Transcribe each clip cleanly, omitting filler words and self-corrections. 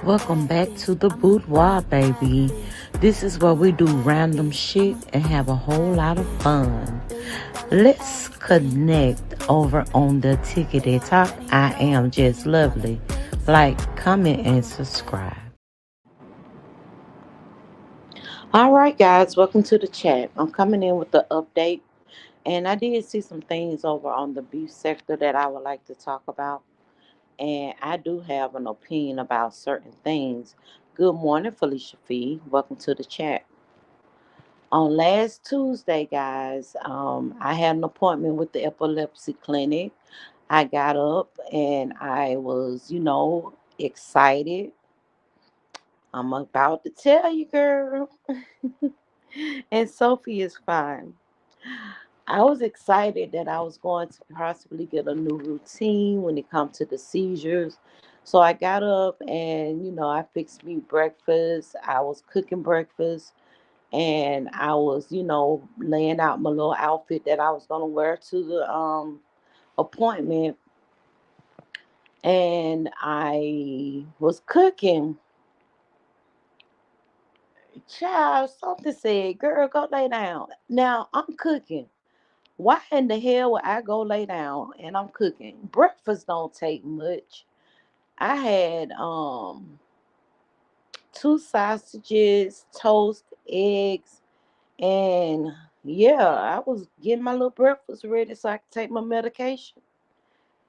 Welcome back to the boudoir, baby. This is where we do random shit and have a whole lot of fun. Let's connect over on the Tickety Talk. I am just lovely. Like, comment, and subscribe. All right, guys, welcome to the chat. I'm coming in with the update, and I did see some things over on the beef sector that I would like to talk about. And I do have an opinion about certain things. Good morning, Felicia Fee. Welcome to the chat. On last Tuesday, guys, I had an appointment with the epilepsy clinic. I got up and I was, excited. I'm about to tell you, girl. And Sophie is fine. I was excited that I was going to possibly get a new routine when it comes to the seizures. So I got up and, I fixed me breakfast. I was cooking breakfast and I was, laying out my little outfit that I was going to wear to the appointment. And I was cooking. Child, something said, girl, go lay down. Now I'm cooking. Why in the hell would I go lay down and I'm cooking? Breakfast don't take much. I had two sausages, toast, eggs, and yeah, I was getting my little breakfast ready so I could take my medication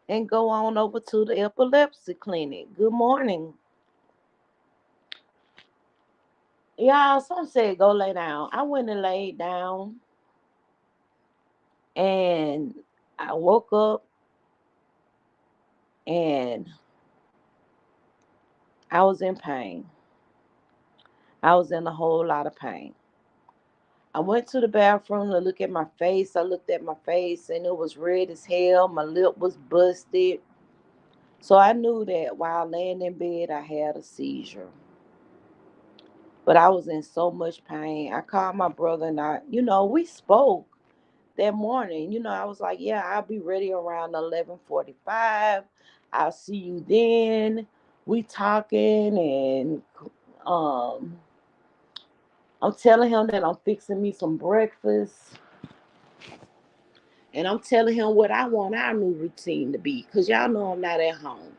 and go on over to the epilepsy clinic. Good morning. Y'all, some said go lay down. I went and laid down and I woke up and I was in pain. I was in a whole lot of pain. I went to the bathroom to look at my face. I looked at my face and it was red as hell. My lip was busted. So I knew that while laying in bed, I had a seizure. But I was in so much pain. I called my brother and we spoke that morning. I was like, yeah, I'll be ready around 11:45. I'll see you then. We talking and um, I'm telling him that I'm fixing me some breakfast. And I'm telling him what I want our new routine to be. Because y'all know I'm not at home.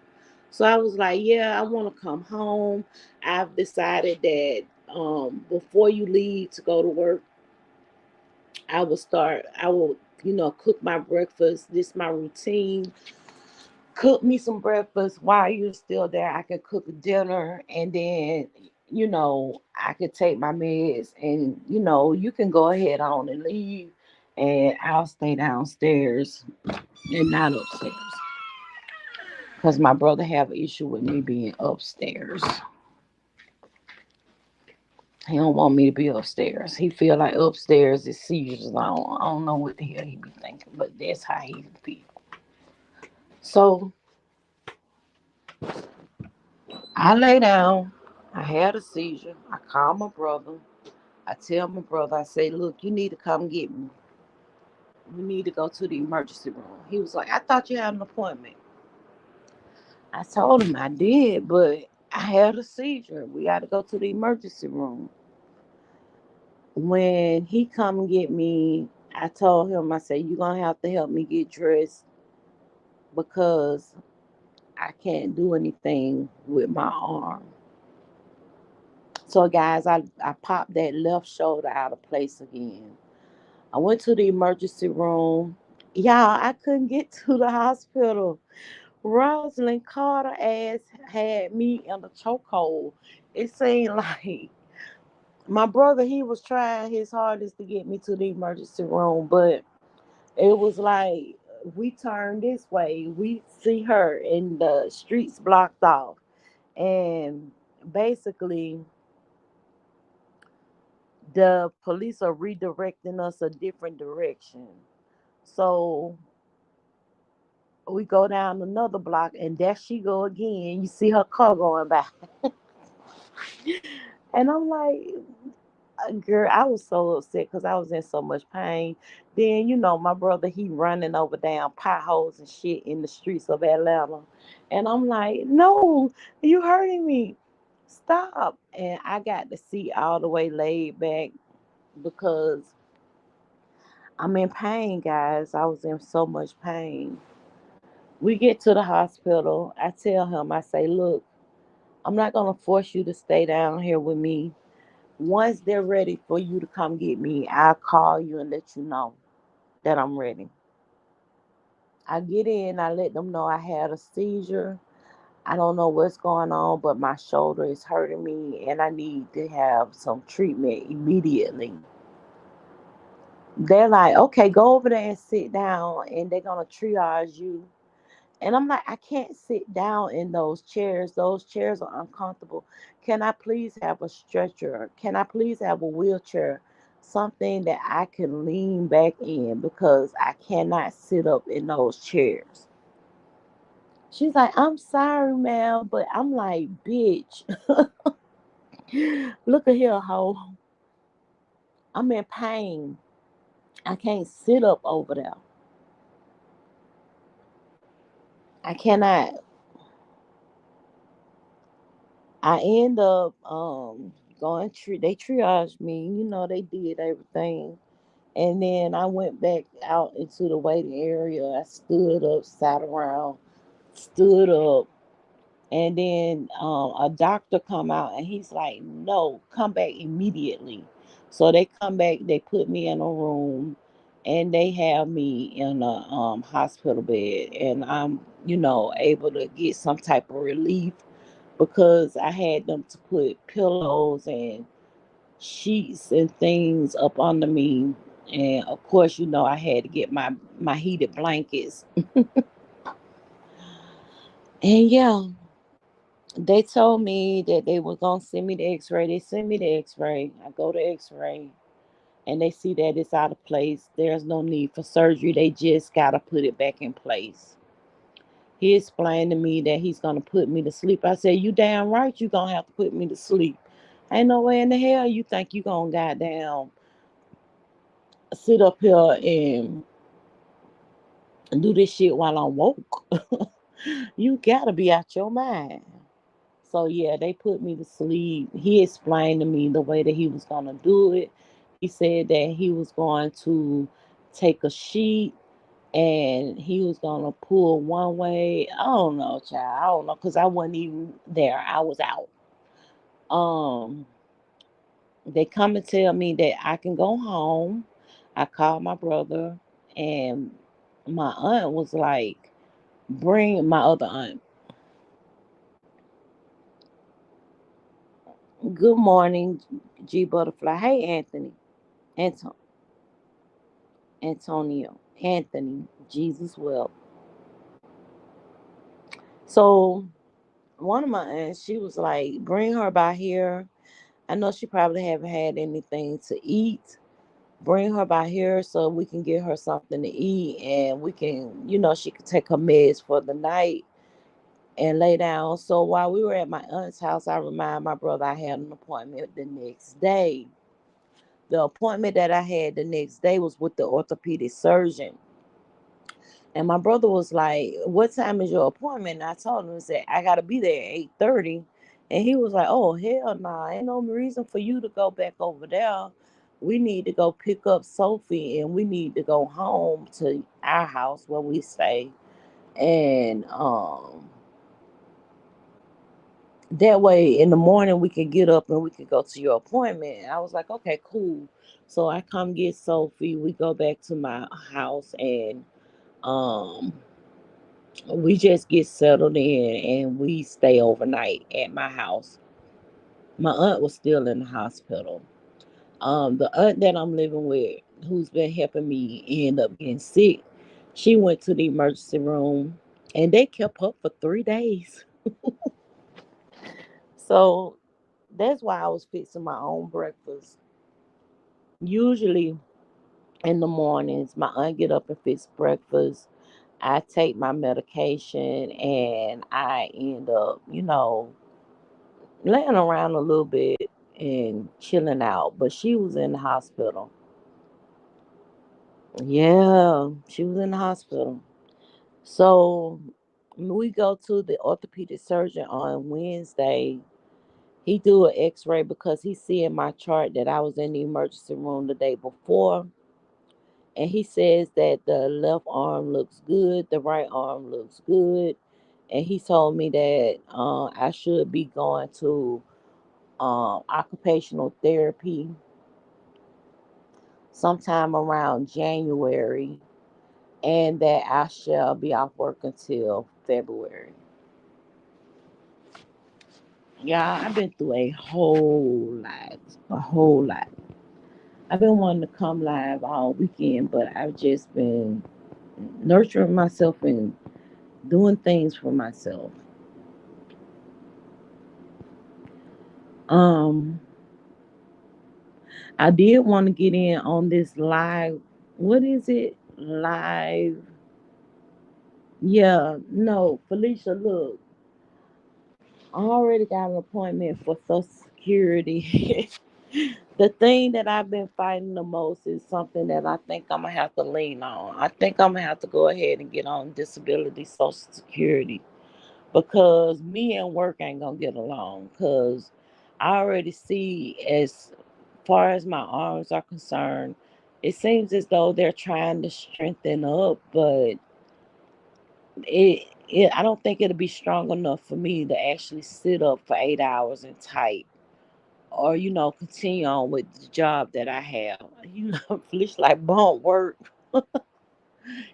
So I was like, yeah, I want to come home. I've decided that before you leave to go to work, I will, cook my breakfast. This is my routine. Cook me some breakfast while you're still there. I can cook dinner and then, I could take my meds and, you can go ahead on and leave and I'll stay downstairs and not upstairs. Because my brother have an issue with me being upstairs. He don't want me to be upstairs. He feel like upstairs is seizures. I don't know what the hell he be thinking, but that's how he feel. So I lay down. I had a seizure. I call my brother. I tell my brother, I say, look, you need to come get me. We need to go to the emergency room. He was like, I thought you had an appointment. I told him I did, but I had a seizure. We got to go to the emergency room. When he come and get me, I told him, I said, you're going to have to help me get dressed because I can't do anything with my arm. So, guys, I popped that left shoulder out of place again. I went to the emergency room. Y'all, I couldn't get to the hospital. Rosalind Carter ass had me in a chokehold. It seemed like my brother, he was trying his hardest to get me to the emergency room, but it was like we turn this way, we see her and the streets blocked off. And basically the police are redirecting us a different direction. So we go down another block and there she go again. You see her car going by. And I'm like, girl, I was so upset because I was in so much pain. Then, my brother, he running over down potholes and shit in the streets of Atlanta. And I'm like, no, you hurting me. Stop. And I got the seat all the way laid back because I'm in pain, guys. I was in so much pain. We get to the hospital. I tell him, I say, look, I'm not going to force you to stay down here with me. Once they're ready for you to come get me, I'll call you and let you know that I'm ready. I get in, I let them know I had a seizure. I don't know what's going on, but my shoulder is hurting me and I need to have some treatment immediately. They're like, okay, go over there and sit down and they're going to triage you. And I'm like, I can't sit down in those chairs. Those chairs are uncomfortable. Can I please have a stretcher? Can I please have a wheelchair? Something that I can lean back in because I cannot sit up in those chairs. She's like, I'm sorry, ma'am, but I'm like, bitch, look at here, hoe. I'm in pain. I can't sit up over there. I cannot. I end up going they triaged me, they did everything. And then I went back out into the waiting area. I stood up, sat around, stood up, and then a doctor come out and he's like, no, come back immediately. So they come back, they put me in a room and they have me in a hospital bed and I'm, able to get some type of relief because I had them to put pillows and sheets and things up under me. And of course, I had to get my heated blankets. And yeah, they told me that they were gonna send me the X-ray. They sent me the X-ray. I go to X-ray, and they see that it's out of place. There's no need for surgery. They just gotta put it back in place. He explained to me that he's gonna put me to sleep. I said, "You damn right, you gonna have to put me to sleep. Ain't no way in the hell you think you gonna goddamn sit up here and do this shit while I'm woke. You gotta be out your mind." So yeah, they put me to sleep. He explained to me the way that he was gonna do it. He said that he was going to take a sheet and he was gonna pull one way. I don't know, child. I don't know because I wasn't even there. I was out. Um, they come and tell me that I can go home. I called my brother and my aunt was like, bring my other aunt. Good morning, G Butterfly. Hey, Anthony. Anton- Antonio. Anthony. Jesus will. So one of my aunts, she was like, bring her by here. I know she probably haven't had anything to eat. Bring her by here so we can get her something to eat and we can, she could take her meds for the night and lay down. So while we were at my aunt's house, I remind my brother I had an appointment the next day. The appointment that I had the next day was with the orthopedic surgeon. And my brother was like, "What time is your appointment?" And I told him, I said, "I gotta be there at 8:30." And he was like, "Oh hell nah, ain't no reason for you to go back over there. We need to go pick up Sophie and we need to go home to our house where we stay. And that way in the morning we can get up and we can go to your appointment." I was like, "Okay, cool." So I come get Sophie, we go back to my house and um we just get settled in and we stay overnight at my house. My aunt was still in the hospital. The aunt that I'm living with, who's been helping me end up getting sick, she went to the emergency room and they kept her for 3 days. So that's why I was fixing my own breakfast. Usually in the mornings, my aunt get up and fix breakfast. I take my medication and I end up, laying around a little bit and chilling out. But she was in the hospital. Yeah, she was in the hospital. So we go to the orthopedic surgeon on Wednesday He do an X-ray because he see in my chart that I was in the emergency room the day before, and he says that the left arm looks good, the right arm looks good, and he told me that I should be going to occupational therapy sometime around January, and that I shall be off work until February. Yeah, I've been through a whole lot. I've been wanting to come live all weekend, but I've just been nurturing myself and doing things for myself. Um, I did want to get in on this live. What is it? Live. Yeah, no, Felicia, look, I already got an appointment for Social Security. The thing that I've been fighting the most is something that I think I'm gonna have to lean on. I think I'm gonna have to go ahead and get on disability Social Security because me and work ain't gonna get along. Because I already see, as far as my arms are concerned, it seems as though they're trying to strengthen up, but I don't think it'll be strong enough for me to actually sit up for 8 hours and type, or continue on with the job that I have. It's like bump work.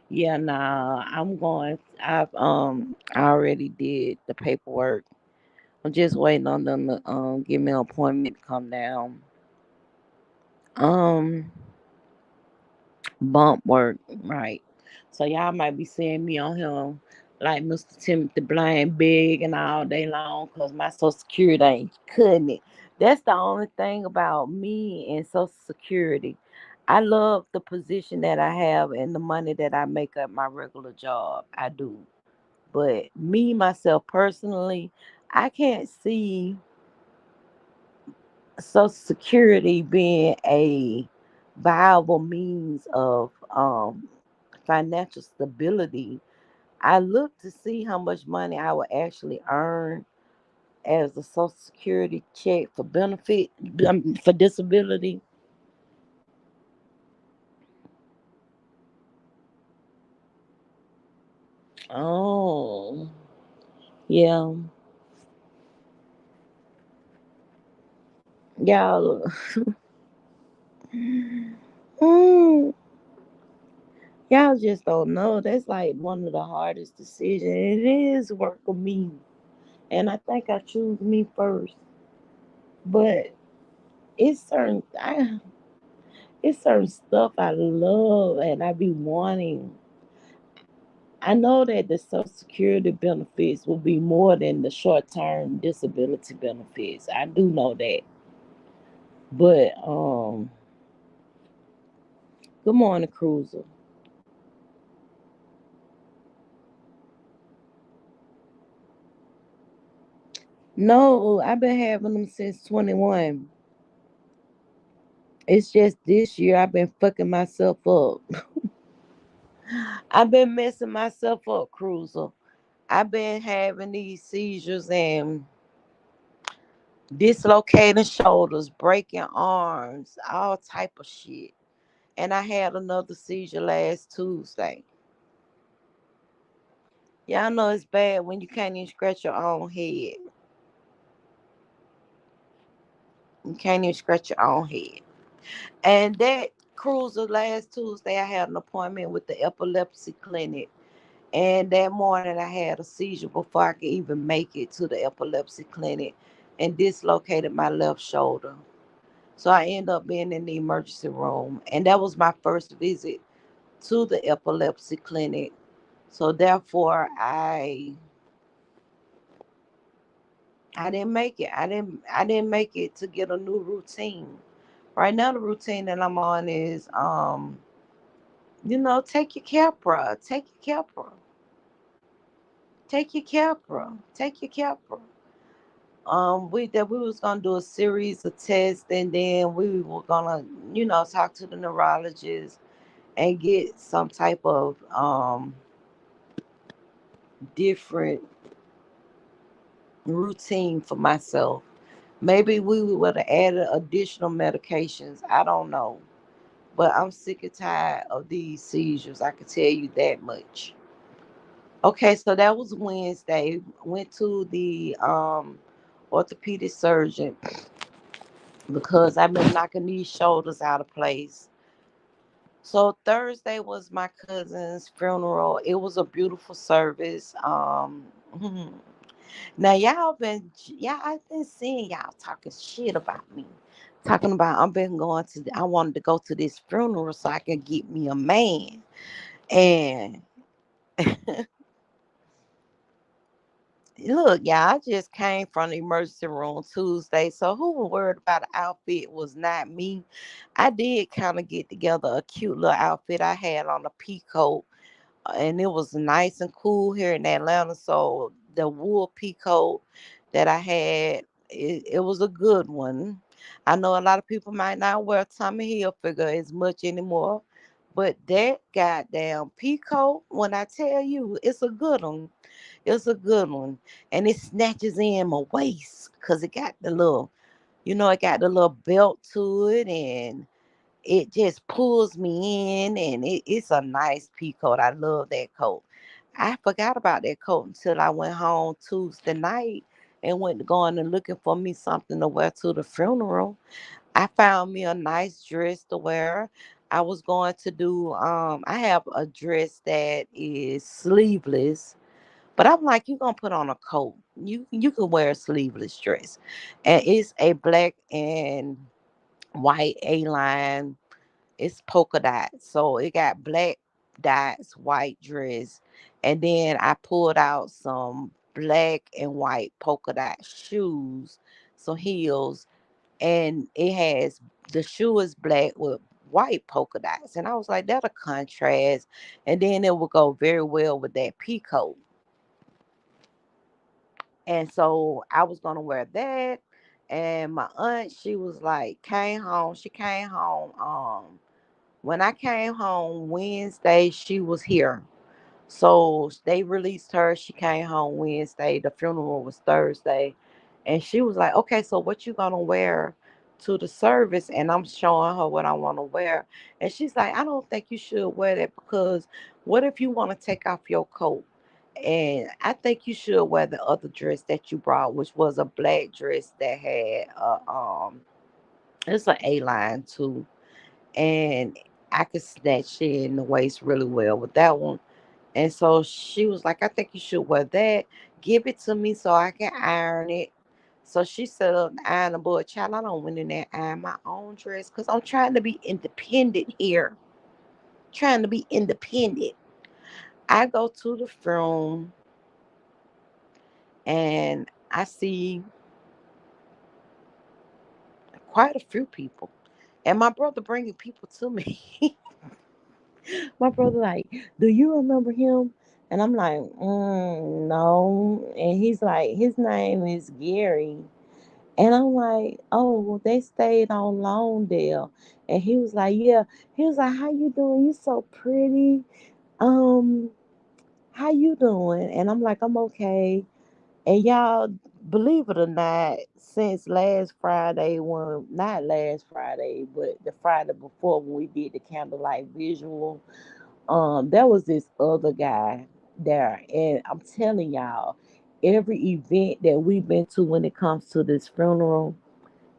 Yeah, nah, I already did the paperwork. I'm just waiting on them to give me an appointment to come down. Um Bump work, right. So y'all might be seeing me on here like Mr. Timothy Blaine big and all day long because my social security ain't cutting it. That's the only thing about me and social security. I love the position that I have and the money that I make at my regular job. I do. But me, myself personally, I can't see Social Security being a viable means of financial stability. I look to see how much money I would actually earn as a Social Security check for benefit, for disability. Oh, yeah, y'all. Mm, y'all just don't know. That's like one of the hardest decisions. It is work for me, and I think I choose me first. But it's certain stuff I love and I be wanting. I know that the Social Security benefits will be more than the short term disability benefits. I do know that. But good morning, Cruiser. No, I've been having them since 21. It's just this year I've been fucking myself up. I've been messing myself up, Cruiser. I've been having these seizures and dislocating shoulders, breaking arms, all type of shit. And I had another seizure last Tuesday. Y'all know it's bad when you can't even scratch your own head. You can't even scratch your own head. And that cruiser last Tuesday, I had an appointment with the epilepsy clinic. And that morning, I had a seizure before I could even make it to the epilepsy clinic and dislocated my left shoulder. So I ended up being in the emergency room. And that was my first visit to the epilepsy clinic. So therefore, I didn't make it. I didn't make it to get a new routine. Right now, the routine that I'm on is take your Capra, take your Capra, take your Capra, take your Capra. We was gonna do a series of tests, and then we were gonna talk to the neurologist and get some type of different routine for myself. Maybe we would have added additional medications. I don't know. But I'm sick and tired of these seizures. I can tell you that much. Okay, so that was Wednesday. Went to the orthopedic surgeon because I've been knocking these shoulders out of place. So Thursday was my cousin's funeral. It was a beautiful service. Now y'all I've been seeing y'all talking shit about me. Talking about I wanted to go to this funeral so I could get me a man. And look, y'all, I just came from the emergency room Tuesday. So who was worried about the outfit was not me. I did kind of get together a cute little outfit. I had on a peacoat, and it was nice and cool here in Atlanta. So the wool peacoat that I had, it was a good one. I know a lot of people might not wear Tommy Hilfiger as much anymore, but that goddamn peacoat, when I tell you, it's a good one. It's a good one, and it snatches in my waist because it got the little belt to it, and it just pulls me in, and it's a nice pea coat. I love that coat. I forgot about that coat until I went home Tuesday night and went to going and looking for me something to wear to the funeral. I found me a nice dress to wear. I was going to do I have a dress that is sleeveless, but I'm like, you're gonna put on a coat. You can wear a sleeveless dress. And it's a black and white A-line, it's polka dots. So it got black dots, white dress. And then I pulled out some black and white polka dot shoes, some heels, and it has the shoe is black with white polka dots. And I was like, that'll contrast. And then it will go very well with that peacoat. And so I was gonna wear that. And my aunt, she was like, came home. She came home. When I came home Wednesday, she was here. So they released her. She came home Wednesday. The funeral was Thursday. And she was like, okay, so what you gonna wear to the service? And I'm showing her what I want to wear. And she's like, I don't think you should wear that because what if you want to take off your coat? And I think you should wear the other dress that you brought, which was a black dress that had it's an A line too, and I could snatch it in the waist really well with that one. And so she was like, I think you should wear that. Give it to me so I can iron it. So she set up the iron board. Child, I don't went in there and iron my own dress because I'm trying to be independent here. Trying to be independent. I go to the film and I see quite a few people. And my brother bringing people to me. My brother like, do you remember him? And I'm like, no. And he's like, his name is Gary. And I'm like, oh, well, they stayed on Lawndale. And he was like, yeah. He was like, how you doing? You so pretty. Um, how you doing? And I'm like, I'm okay. And y'all, believe it or not, since last Friday, when not last Friday, but the Friday before when we did the candlelight visual, there was this other guy there, and I'm telling y'all, every event that we've been to when it comes to this funeral,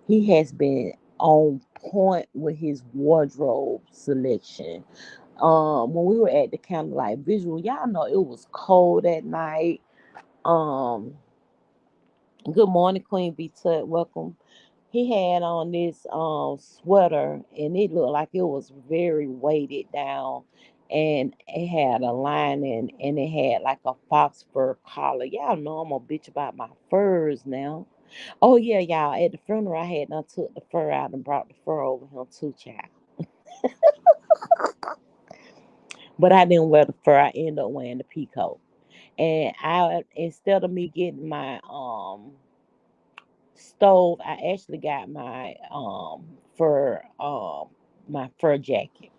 he has been on point with his wardrobe selection. When we were at the candlelight visual, y'all know it was cold at night. Um, Good morning, Queen B Tut. Welcome. He had on this sweater, and it looked like it was very weighted down, and it had a lining, and it had like a fox fur collar. Y'all know I'm a bitch about my furs now. Oh yeah, y'all. At the funeral, I had done took the fur out and brought the fur over here too, child. But I didn't wear the fur. I ended up wearing the peacoat, and I instead of me getting my stove, I actually got my fur jacket.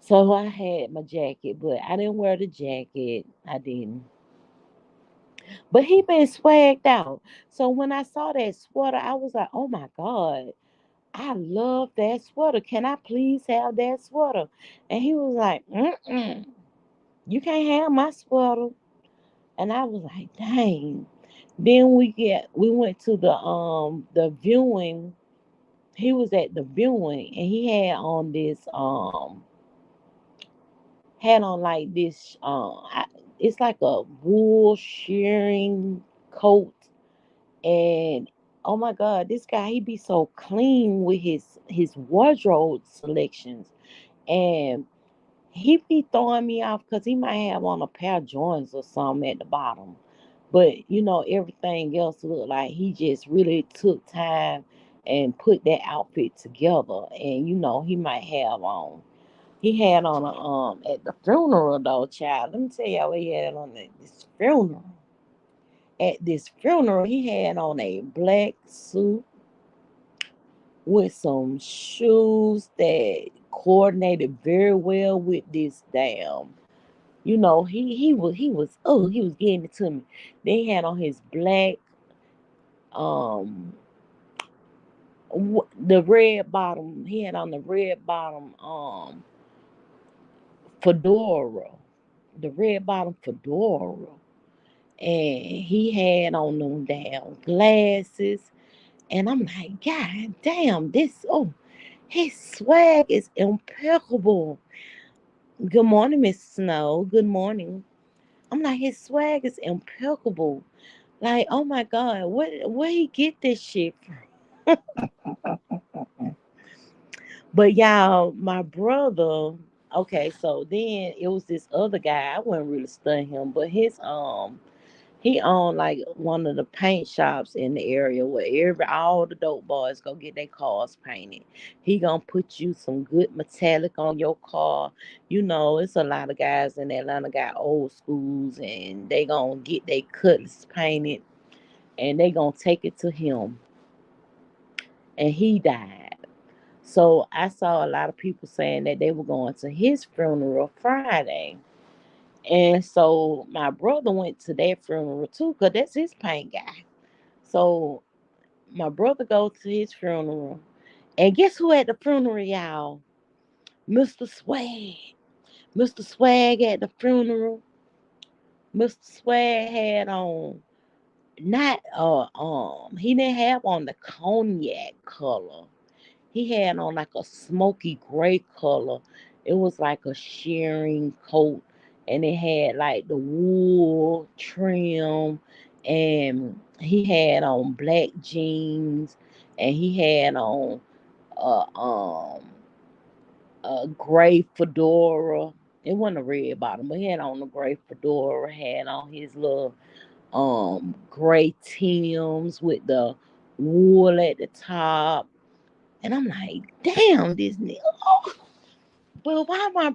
So I had my jacket, but I didn't wear the jacket. I didn't. But he been swagged out. So when I saw that sweater, I was like, oh my God, I love that sweater. Can I please have that sweater? And he was like, mm-mm, you can't have my sweater. And I was like, dang. Then we went to the viewing. He was at the viewing and he had on like this it's like a wool shearing coat. And oh my God, this guy, he be so clean with his wardrobe selections. And he be throwing me off because he might have on a pair of Jordans or something at the bottom. But everything else looked like he just really took time and put that outfit together. And he might have on. He had on a at the funeral though, child. Let me tell y'all what he had on at this funeral. At this funeral, he had on a black suit with some shoes that coordinated very well with this damn. He was getting it to me. They had on his black um the red bottom. He had on the red bottom fedora, the red bottom fedora, and he had on them damn glasses. And I'm like, God damn, his swag is impeccable. Good morning, Miss Snow. Good morning. I'm like, his swag is impeccable. Like, oh my God, where he get this shit from? But y'all, my brother, okay, so then it was this other guy. I wasn't really studying him, but he owned like one of the paint shops in the area where all the dope boys go get their cars painted. He gonna put you some good metallic on your car. It's a lot of guys in Atlanta got old schools and they gonna get their cutlass painted and they gonna take it to him. And he died. So I saw a lot of people saying that they were going to his funeral Friday. And so my brother went to that funeral too, because that's his paint guy. So my brother goes to his funeral. And guess who at the funeral, y'all? Mr. Swag. Mr. Swag at the funeral. Mr. Swag had on not he didn't have on the cognac color. He had on like a smoky gray color. It was like a shearing coat, and it had like the wool trim, and he had on black jeans, and he had on a a gray fedora. It wasn't a red bottom, but he had on a gray fedora. Had on his little gray Tims with the wool at the top. And I'm like, damn, this nigga. Oh. But why my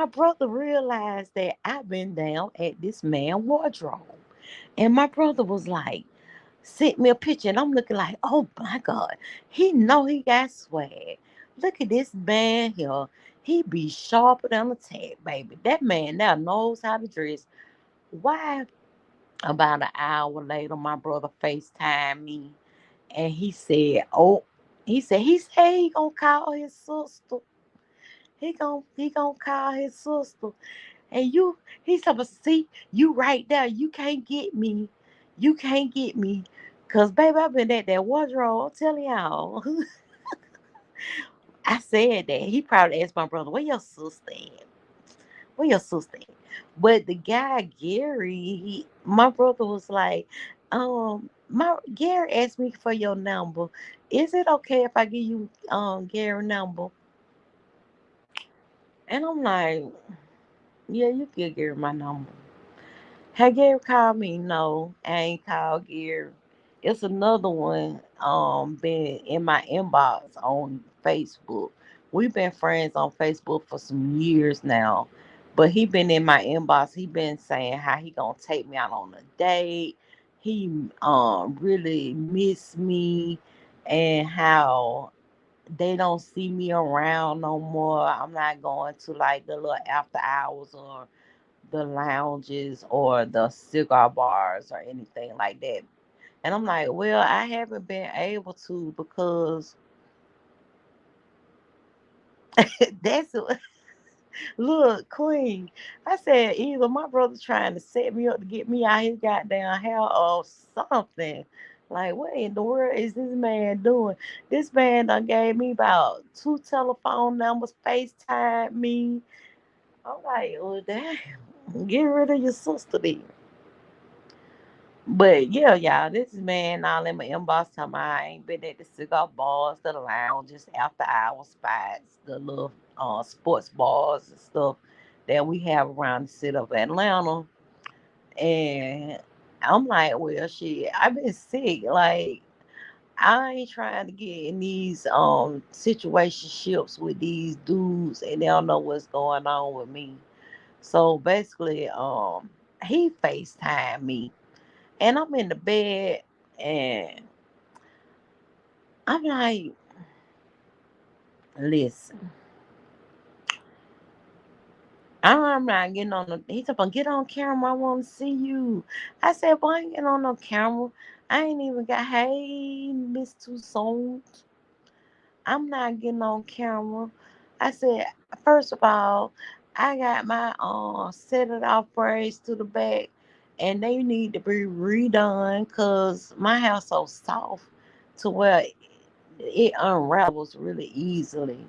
brother realized that I've been down at this man wardrobe. And my brother was like, sent me a picture and I'm looking like, oh my God, he know he got swag. Look at this man here. He be sharper than a tack, baby. That man now knows how to dress. Why? About an hour later, my brother FaceTime me and he said he gonna call his sister. He gonna call his sister. And he's supposed to see you right there. You can't get me. You can't get me. Cause baby, I've been at that wardrobe. I'm telling y'all. I said that. He probably asked my brother, where your sister at? Where your sister at? But the guy, Gary, my brother was like, my Gary asked me for your number. Is it okay if I give you Gary number? And I'm like, yeah, you can Gary my number. Have Gary called me? No, I ain't called Gary. It's another one been in my inbox on Facebook. We've been friends on Facebook for some years now. But he been in my inbox. He been saying how he gonna take me out on a date. He really miss me and how they don't see me around no more. I'm not going to like the little after hours or the lounges or the cigar bars or anything like that. And I'm like, well, I haven't been able to because that's look, Queen. I said either my brother trying to set me up to get me out his goddamn hell or something. Like, what in the world is this man doing? This man done gave me about two telephone numbers, FaceTime me. I'm like, well, damn, get rid of your sister then. But yeah, y'all, this is man all in my inbox talking about I ain't been at the cigar bars, the lounges, after hour spots, the little sports bars and stuff that we have around the city of Atlanta. And I'm like, well, shit, I've been sick. Like, I ain't trying to get in these situationships with these dudes and they don't know what's going on with me. So basically, he FaceTime me and I'm in the bed and I'm like, listen, I'm not getting on the. He said, get on camera. I want to see you. I said, well, I ain't getting on no camera. I ain't even got, hey, Miss Toussaint. I'm not getting on camera. I said, first of all, I got my set it off braids to the back and they need to be redone because my hair's so soft to where it unravels really easily.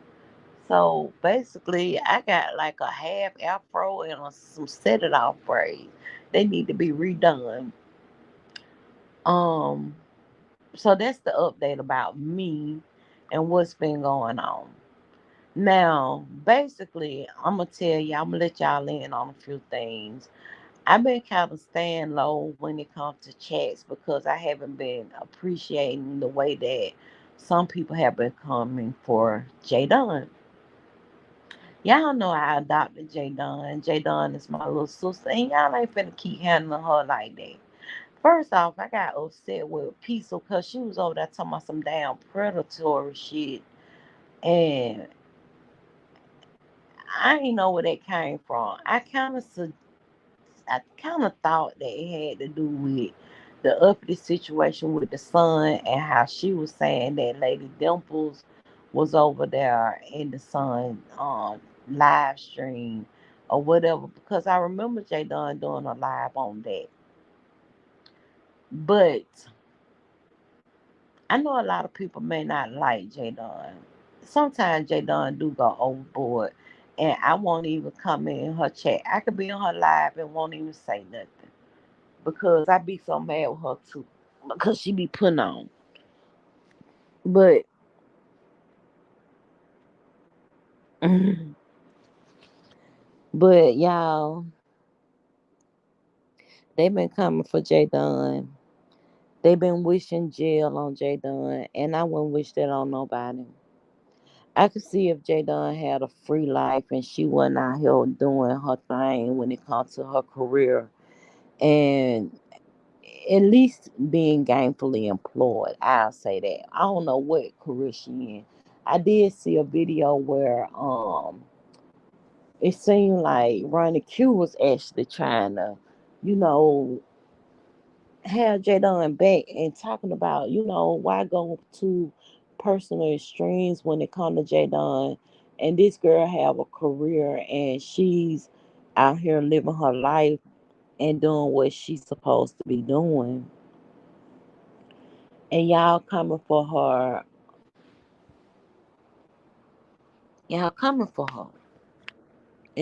So basically, I got like a half afro and some set it off braids. They need to be redone. Um, so that's the update about me and what's been going on. Now, basically, I'm gonna tell you, I'm gonna let y'all in on a few things. I've been kind of staying low when it comes to chats because I haven't been appreciating the way that some people have been coming for J Dunn. Y'all know I adopted J Dunn. J Dunn is my little sister, and y'all ain't finna keep handling her like that. First off, I got upset with Pizza because she was over there talking about some damn predatory shit, and I didn't know where that came from. I kind of thought that it had to do with the uppity situation with the son and how she was saying that Lady Dimples was over there in the son live stream or whatever. Because I remember Jay Dunn doing a live on that, but I know a lot of people may not like Jay Dunn. Sometimes Jay Dunn do go overboard, and I won't even comment in her chat. I could be on her live and won't even say nothing because I be so mad with her too because she be putting on. But but y'all, they been coming for Jay Dunn. They been wishing jail on Jay Dunn, and I wouldn't wish that on nobody. I could see if Jay Dunn had a free life and she wasn't out here doing her thing when it comes to her career and at least being gainfully employed. I'll say that. I don't know what career she in. I did see a video where it seemed like Ronnie Q was actually trying to, you know, have Jadon back and talking about, why go to personal extremes when it comes to Jadon and this girl have a career and she's out here living her life and doing what she's supposed to be doing. And y'all coming for her. And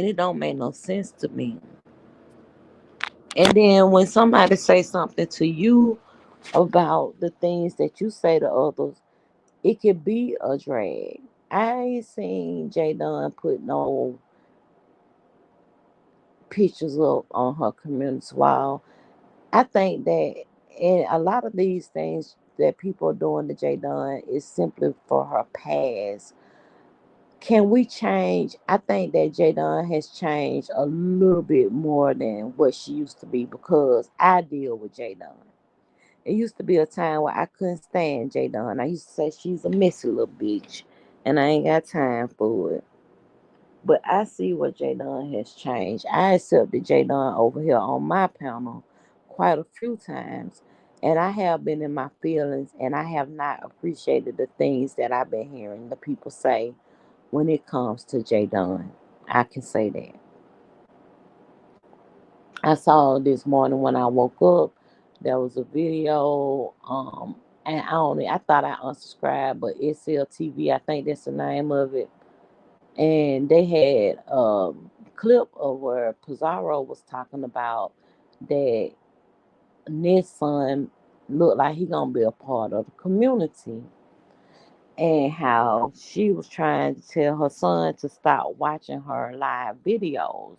it don't make no sense to me. And then when somebody say something to you about the things that you say to others, it could be a drag. I ain't seen Jay Dunn put no pictures up on her community wall. I think that in a lot of these things that people are doing to Jay Dunn is simply for her past. Can we change? I think that Jay Dunn has changed a little bit more than what she used to be because I deal with Jay Dunn. It used to be a time where I couldn't stand Jay Dunn. I used to say she's a messy little bitch, and I ain't got time for it. But I see what Jadon has changed. I accepted Jadon over here on my panel quite a few times. And I have been in my feelings and I have not appreciated the things that I've been hearing the people say when it comes to Jadon. I can say that. I saw this morning when I woke up, there was a video, and I thought I unsubscribed, but SLTV, I think that's the name of it. And they had a clip of where Pizarro was talking about that Ned's son looked like he gonna be a part of the community, and how she was trying to tell her son to stop watching her live videos.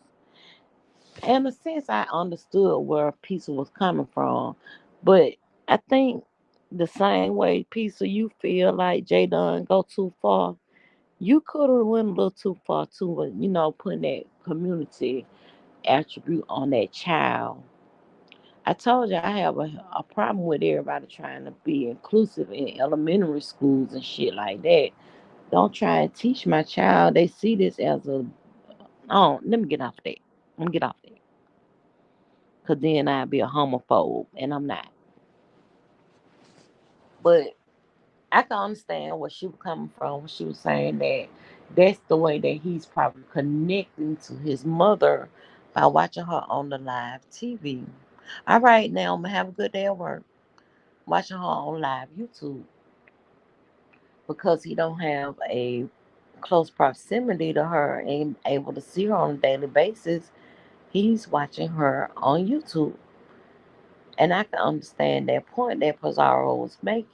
In a sense, I understood where Pizza was coming from, but I think the same way Pizza, you feel like Jay Dunn go too far. You could have went a little too far too, with, putting that community attribute on that child. I told you I have a problem with everybody trying to be inclusive in elementary schools and shit like that. Don't try and teach my child. They see this as a, oh, let me get off that. Let me get off that. Because then I'd be a homophobe, and I'm not. But I can understand where she was coming from when she was saying that that's the way that he's probably connecting to his mother by watching her on the live TV. All right, now I'm gonna have a good day at work. Watching her on live YouTube because he don't have a close proximity to her and able to see her on a daily basis. He's watching her on YouTube, and I can understand that point that Pizarro was making.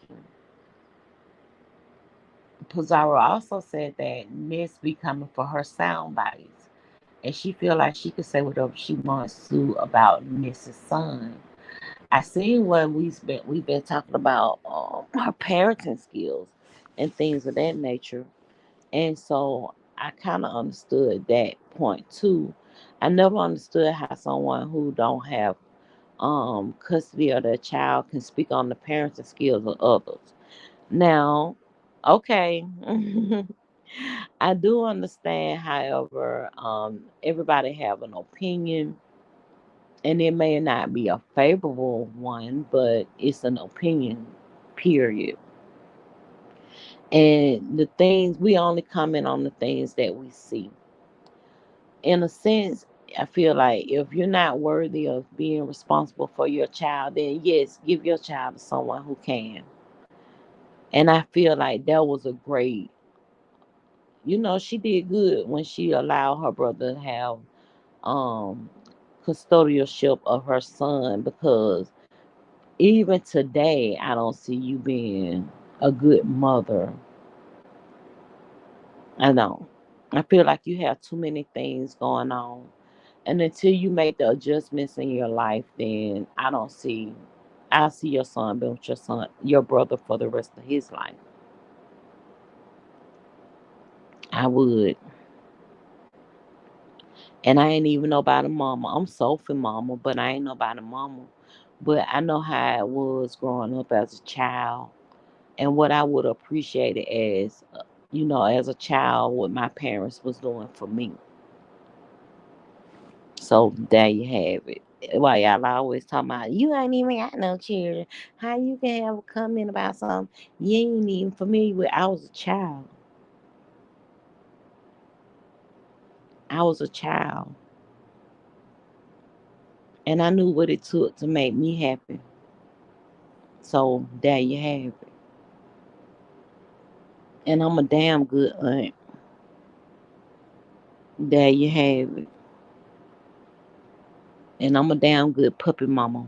Pizarro also said that Ness be coming for her sound bites, and she feel like she could say whatever she wants to about Ness's son. I seen what we've been talking about her parenting skills and things of that nature, and so I kind of understood that point too. I never understood how someone who don't have custody of their child can speak on the parenting skills of others. Now, okay. I do understand, however, everybody have an opinion, and it may not be a favorable one, but it's an opinion, period. And the things we only comment on the things that we see. In a sense, I feel like if you're not worthy of being responsible for your child, then yes, give your child to someone who can. And I feel like that was a great, she did good when she allowed her brother to have um custodialship of her son, because even today I don't see you being a good mother. I don't. I feel like you have too many things going on. And until you make the adjustments in your life, then I see your son being with your brother for the rest of his life. I would. And I ain't even nobody mama. I'm Sophie mama, but I ain't nobody mama. But I know how it was growing up as a child and what I would appreciate it as, as a child, what my parents was doing for me. So there you have it. Why y'all always talking about you ain't even got no children? How you can have a comment about something you ain't even familiar with? I was a child. I was a child, and I knew what it took to make me happy. So there you have it. And I'm a damn good aunt. There you have it. And I'm a damn good puppy mama.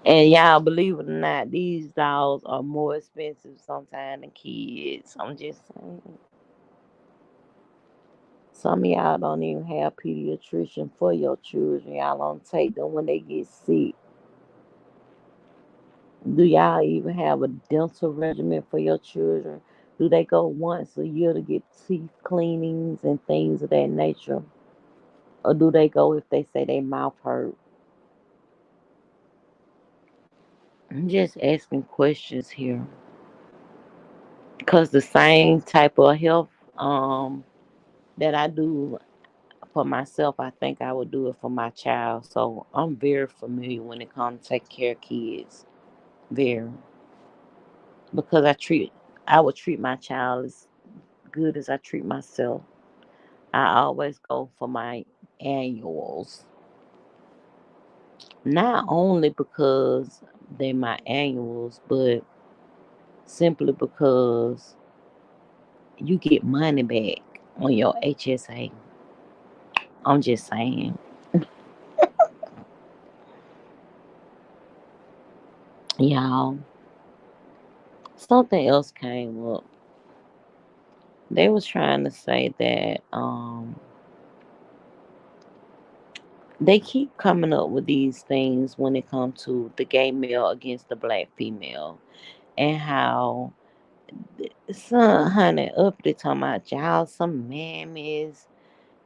And y'all, believe it or not, these dogs are more expensive sometimes than kids. I'm just saying. Some of y'all don't even have pediatrician for your children. Y'all don't take them when they get sick. Do y'all even have a dental regimen for your children? Do they go once a year to get teeth cleanings and things of that nature? Or do they go if they say their mouth hurt? I'm just asking questions here. Cause the same type of health um that I do for myself, I think I would do it for my child. So I'm very familiar when it comes to taking care of kids. Very, because I would treat my child as good as I treat myself. I always go for my annuals, not only because they're my annuals, but simply because you get money back on your HSA. I'm just saying, y'all. Something else came up. They was trying to say that they keep coming up with these things when it comes to the gay male against the black female, and how son honey up they talking about y'all some mammies,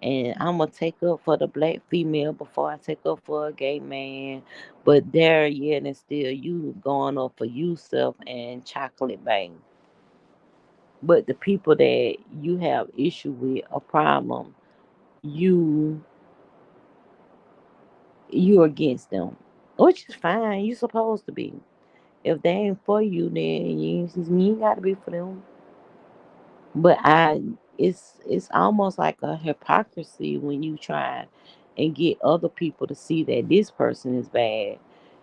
and I'm gonna take up for the black female before I take up for a gay man. But there yet and still you going up for yourself and chocolate bang. But the people that you have issue with a problem, you you against them, which is fine. You supposed to be. If they ain't for you, then you ain't got to be for them. But it's almost like a hypocrisy when you try and get other people to see that this person is bad.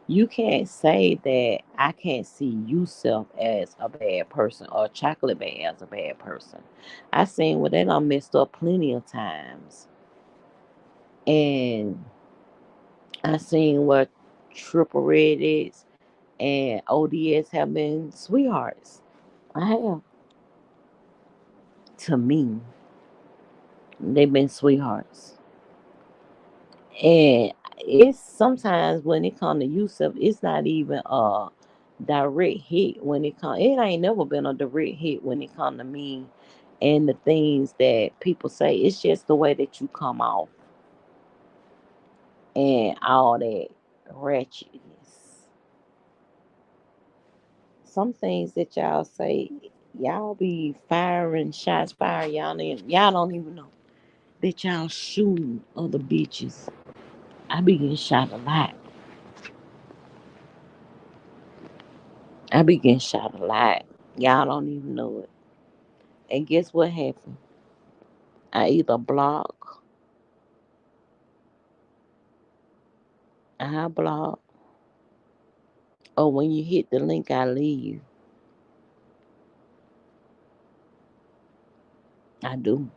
You can't say that I can't see yourself as a bad person or chocolate bad as a bad person. I seen where they done messed up plenty of times. And I seen where Triple Red is and ODS have been sweethearts. I have. To me, they've been sweethearts. And it's sometimes when it come to Yusuf, it's not even a direct hit when it come. It ain't never been a direct hit when it come to me and the things that people say. It's just the way that you come off and all that ratchetness. Some things that y'all say, y'all be firing shots fired. Y'all don't even know that y'all shooting other bitches. I be getting shot a lot. I be getting shot a lot. Y'all don't even know it. And guess what happened? I either I block, or when you hit the link, I leave. I do.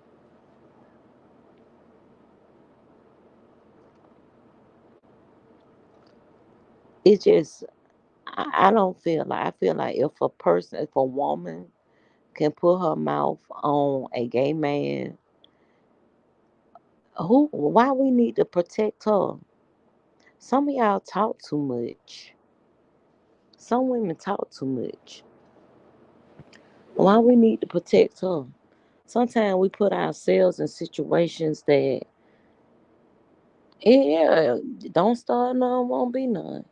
It just, I don't feel like, I feel like if a woman can put her mouth on a gay man, why we need to protect her? Some of y'all talk too much. Some women talk too much. Why we need to protect her? Sometimes we put ourselves in situations that, yeah, don't start none, won't be none.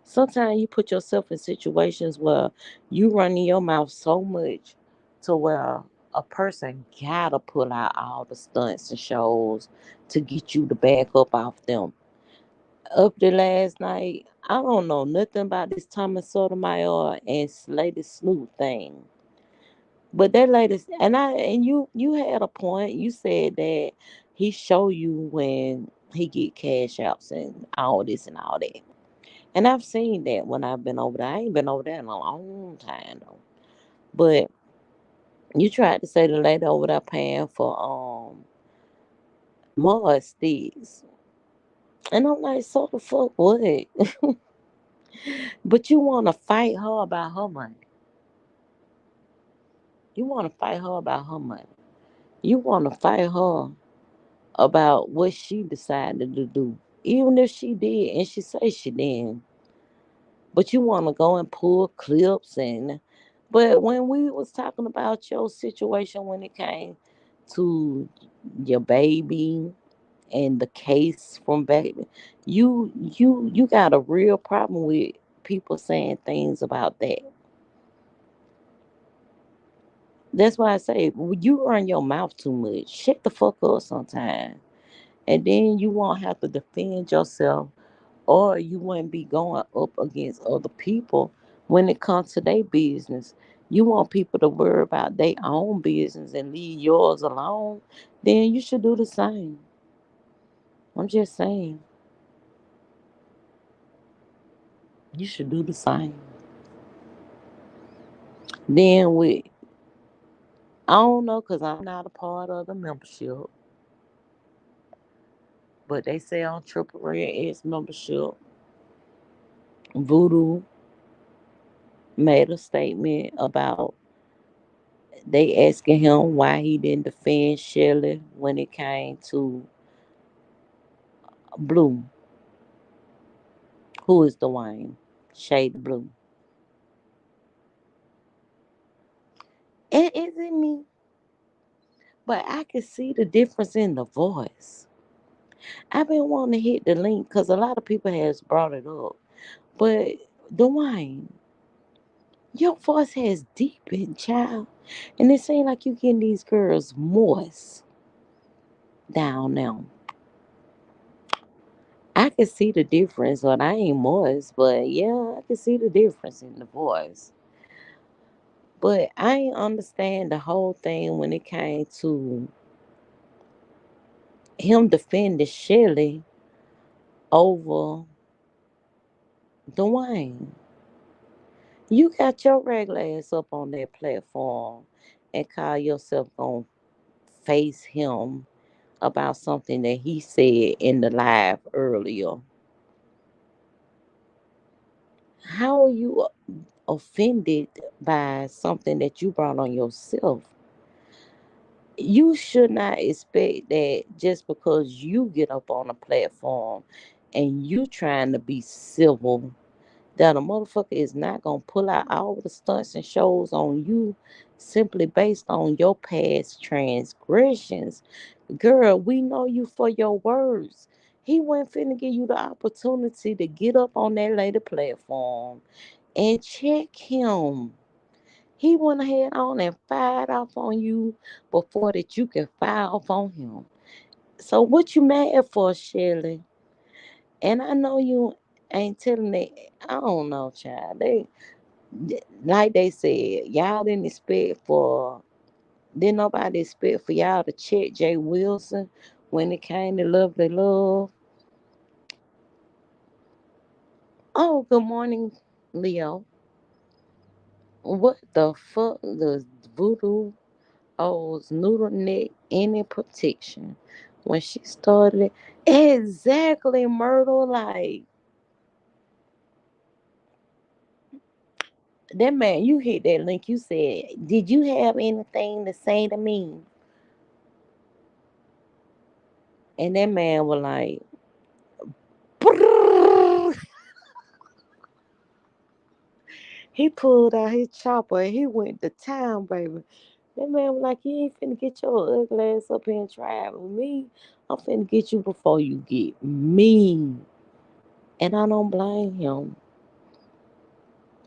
Sometimes you put yourself in situations where you running your mouth so much to where a person gotta pull out all the stunts and shows to get you to back up off them. Up the last night, I don't know nothing about this Thomas Sotomayor and Lady Snoop thing. But that lady, and you had a point. You said that he show you when he get cash outs and all this and all that. And I've seen that when I've been over there. I ain't been over there in a long time though. But you tried to say the lady over there paying for mud sticks. And I'm like, so the fuck what? But you wanna fight her about her money. You wanna fight her about her money. You wanna fight her about what she decided to do. Even if she did and she say she didn't. But you wanna go and pull clips and but when we was talking about your situation when it came to your baby and the case from back, you got a real problem with people saying things about that. That's why I say when you run your mouth too much. Shut the fuck up sometime. And then you won't have to defend yourself, or you wouldn't be going up against other people when it comes to their business. You want people to worry about their own business and leave yours alone, then you should do the same. I'm just saying, you should do the same. Then with, I don't know, because I'm not a part of the membership, but they say on Triple Red X membership, Voodoo made a statement about they asking him why he didn't defend Shelley when it came to Blue, who is Dwayne, Shade Blue. It isn't me, but I can see the difference in the voice. I've been wanting to hit the link because a lot of people has brought it up. But Dwayne, your voice has deepened, child. And it seems like you getting these girls moist down now. I can see the difference, but I ain't moist. But yeah, I can see the difference in the voice. But I ain't understand the whole thing when it came to him defending Shelly over Dwayne. You got your regular ass up on that platform and call yourself gonna face him about something that he said in the live earlier. How are you offended by something that you brought on yourself? You should not expect that just because you get up on a platform and you trying to be civil, that a motherfucker is not gonna pull out all the stunts and shows on you simply based on your past transgressions. Girl, we know you for your words. He wasn't finna give you the opportunity to get up on that lady platform and check him. He went ahead on and fired off on you before that you can fire off on him. So what you mad for, Shirley? And I know you ain't telling it. I don't know, child. They like they said, y'all didn't expect for didn't nobody expect for y'all to check Jay Wilson when it came to Lovely Love. Oh, good morning, Leo. What the fuck does Voodoo owes Noodle Neck any protection? When she started exactly, Myrtle, like that man, you hit that link. You said, "Did you have anything to say to me?" And that man was like, he pulled out his chopper and he went to town, baby. That man was like, "You ain't finna get your ugly ass up here and try with me. I'm finna get you before you get me." And I don't blame him.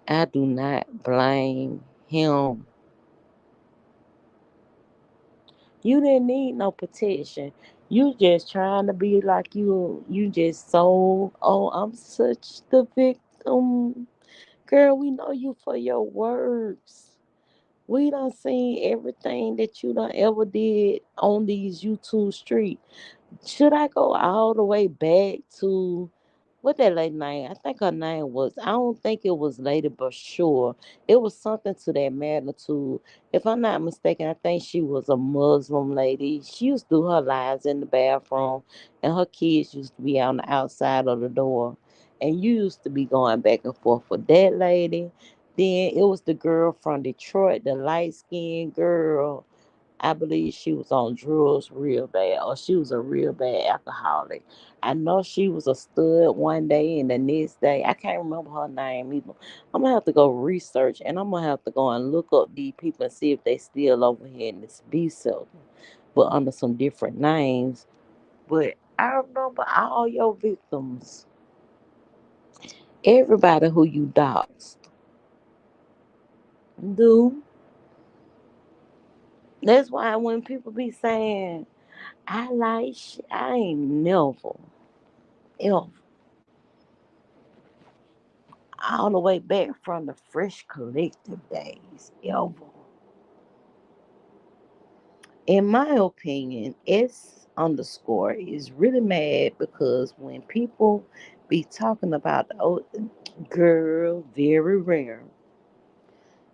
I do not blame him. You didn't need no protection. You just trying to be like you just so, oh, I'm such the victim. Girl, we know you for your words. We done seen everything that you done ever did on these YouTube streets. Should I go all the way back to what that lady name? I think her name was. I don't think it was Lady, but sure, it was something to that magnitude. If I'm not mistaken, I think she was a Muslim lady. She used to do her lives in the bathroom, and her kids used to be on the outside of the door. And you used to be going back and forth with that lady. Then it was the girl from Detroit, the light skinned girl. I believe she was on drugs real bad, or she was a real bad alcoholic. I know she was a stud one day, and the next day, I can't remember her name either. I'm gonna have to go research, and I'm gonna have to go and look up these people and see if they still over here in this B cell, but under some different names. But I remember all your victims, everybody who you doxed. Do That's why when people be saying, I like shit, I ain't never, ever, all the way back from the Fresh Collective days, ever. In my opinion, S underscore is really mad because when people be talking about the girl, very rare.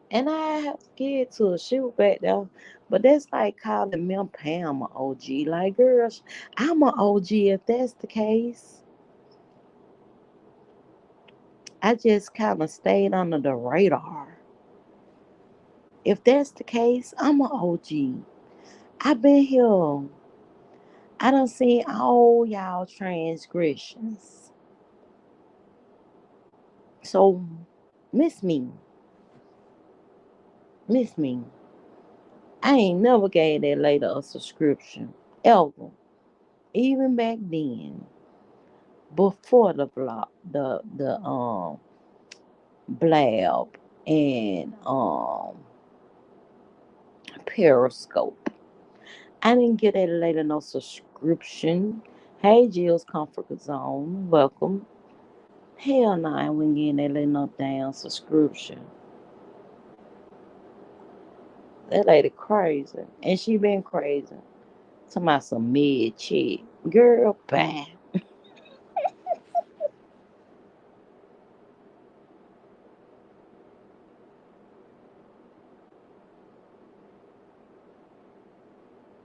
And I have to get to a shoot back there. But that's like calling Mim Pam an OG. Like, girls, I'm an OG if that's the case. I just kind of stayed under the radar. If that's the case, I'm an OG. I've been here. I done seen all y'all transgressions. So, miss me. Miss me. I ain't never gave that lady a subscription. Ever. Even back then. Before the block, the blab and Periscope. I didn't get that lady no subscription. Hey Jill's Comfort Zone, welcome. Hell no, I wasn't getting that lady no damn subscription. That lady crazy. And she been crazy. Talking about some mid chick. Girl, bye.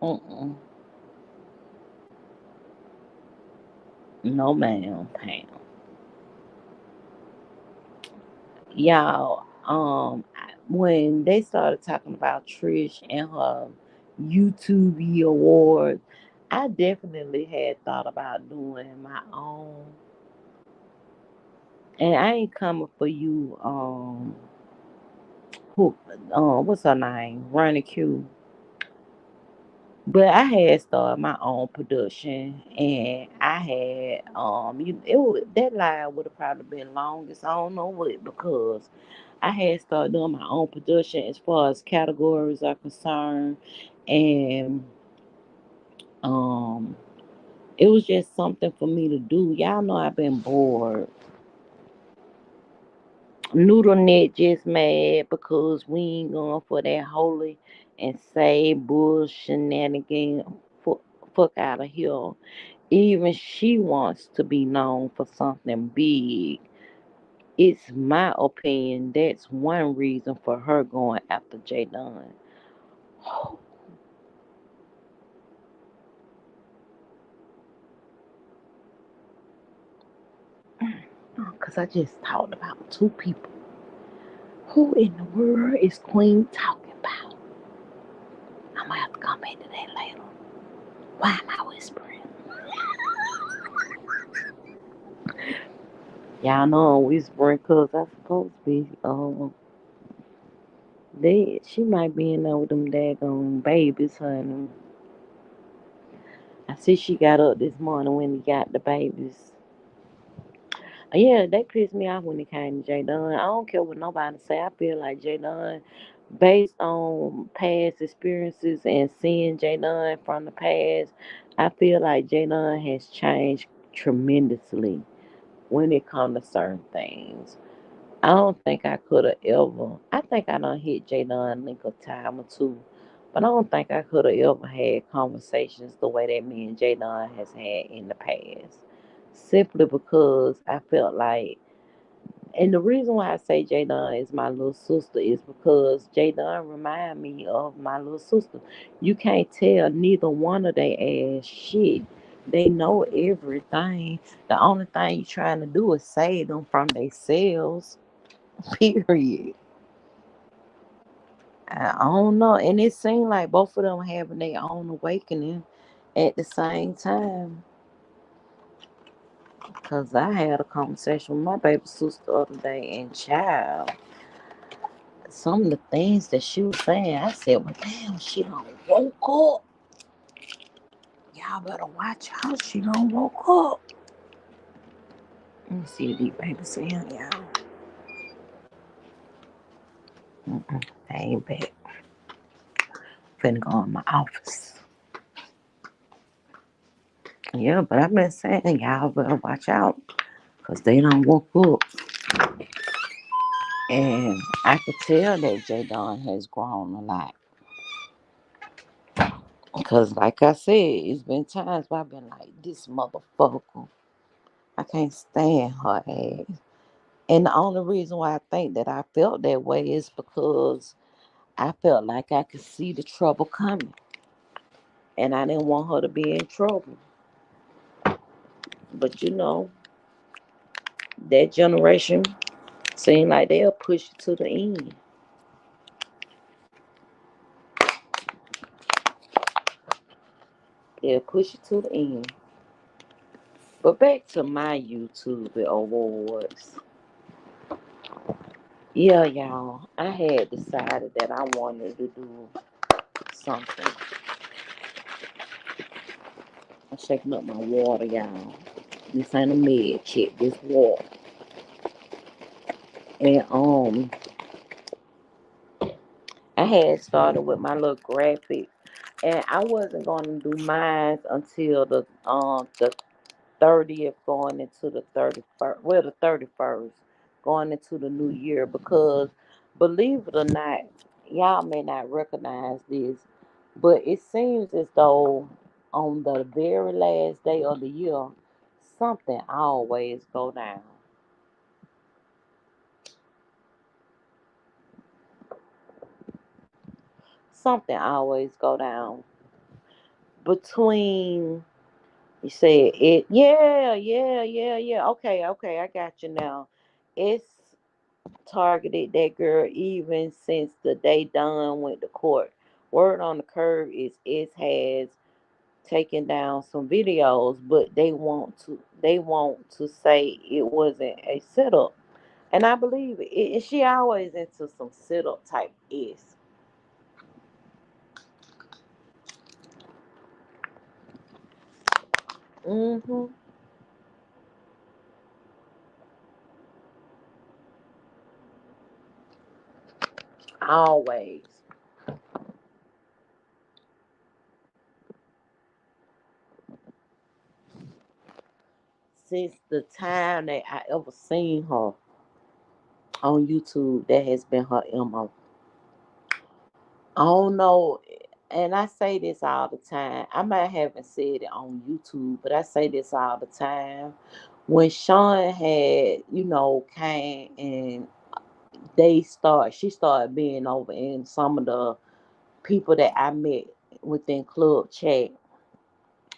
Mm-mm. No ma'am, Pam. Y'all, when they started talking about Trish and her YouTube award, I definitely had thought about doing my own. And I ain't coming for you, who, what's her name? Ronnie Q. But I had started my own production, and I had that line would have probably been longest. I don't know what because I had started doing my own production as far as categories are concerned, and um, it was just something for me to do. Y'all know I've been bored. Noodle Net just mad because we ain't going for that holy and say bull shenanigan. Fuck out of here. Even she wants to be known for something big. It's my opinion that's one reason for her going after Jay Dunn. Because I just talked about two people. Who in the world is Queen talking about? I'm going to have to come back to that later. Why am I whispering? Y'all know I'm whispering because I'm supposed to be dead. She might be in there with them daggone babies, honey. I see she got up this morning when he got the babies. Yeah, they pissed me off when it came to Jay Dunn. I don't care what nobody say. I feel like Jay Dunn, based on past experiences and seeing Jay Dunn from the past, I feel like Jay Dunn has changed tremendously when it comes to certain things. I don't think I could have ever. I think I done hit Jay Dunn link a time or two, but I don't think I could have ever had conversations the way that me and Jay Dunn has had in the past. Simply because I felt like, and the reason why I say Jay Dunn is my little sister is because Jay Dunn remind me of my little sister. You can't tell neither one of they ass shit. They know everything. The only thing you trying to do is save them from themselves. Period. I don't know. And it seemed like both of them having their own awakening at the same time. Because I had a conversation with my baby sister the other day, and child, some of the things that she was saying, I said, well, damn, she done woke up. Y'all better watch how she done woke up. Let me see the baby saying, y'all. I ain't back. finna go in my office. Yeah, but I've been saying y'all better watch out because they don't woke up. And I could tell that J Don has grown a lot. Because, like I said, it's been times where I've been like, this motherfucker. I can't stand her ass. And the only reason why I think that I felt that way is because I felt like I could see the trouble coming. And I didn't want her to be in trouble. But that generation seem like they'll push it to the end. They'll push it to the end. But back to my YouTube awards. Yeah, y'all. I had decided that I wanted to do something. I'm shaking up my water, y'all. This ain't a med check, this water. And I had started with my little graphic, and I wasn't gonna do mine until the 30th going into the 31st. Well, the 31st going into the new year because believe it or not, y'all may not recognize this, but it seems as though on the very last day of the year, something always go down. Something always go down between. You said it, yeah, yeah, yeah, yeah. Okay, okay, I got you now. It's targeted that girl even since the day Dunn went to court. Word on the curve is it has taken down some videos, but they want to say it wasn't a setup, and I believe it. She always into some setup type is. Mhm. Always. Since the time that I ever seen her on YouTube, that has been her MO. I don't know, and I say this all the time. I might haven't said it on YouTube, but I say this all the time. When Sean had, came and she started being over in some of the people that I met within Club Chat,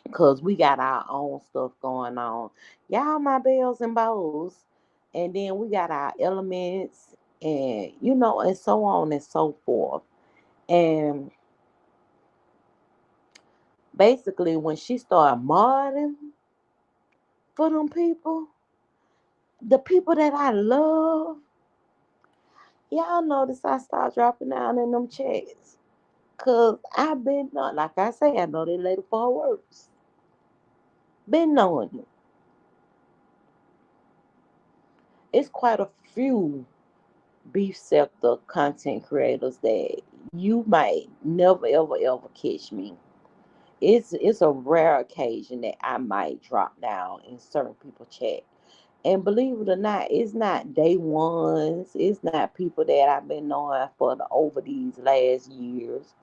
because we got our own stuff going on. Y'all, my bells and bows. And then we got our elements and, and so on and so forth. And basically, when she started modding for them people, the people that I love, y'all notice I start dropping down in them chats. Cause I've been like I say, I know they later for works. Been knowing it. It's quite a few beef sector content creators that you might never ever ever catch me. It's a rare occasion that I might drop down in certain people chat. And believe it or not, it's not day ones. It's not people that I've been knowing for over these last years.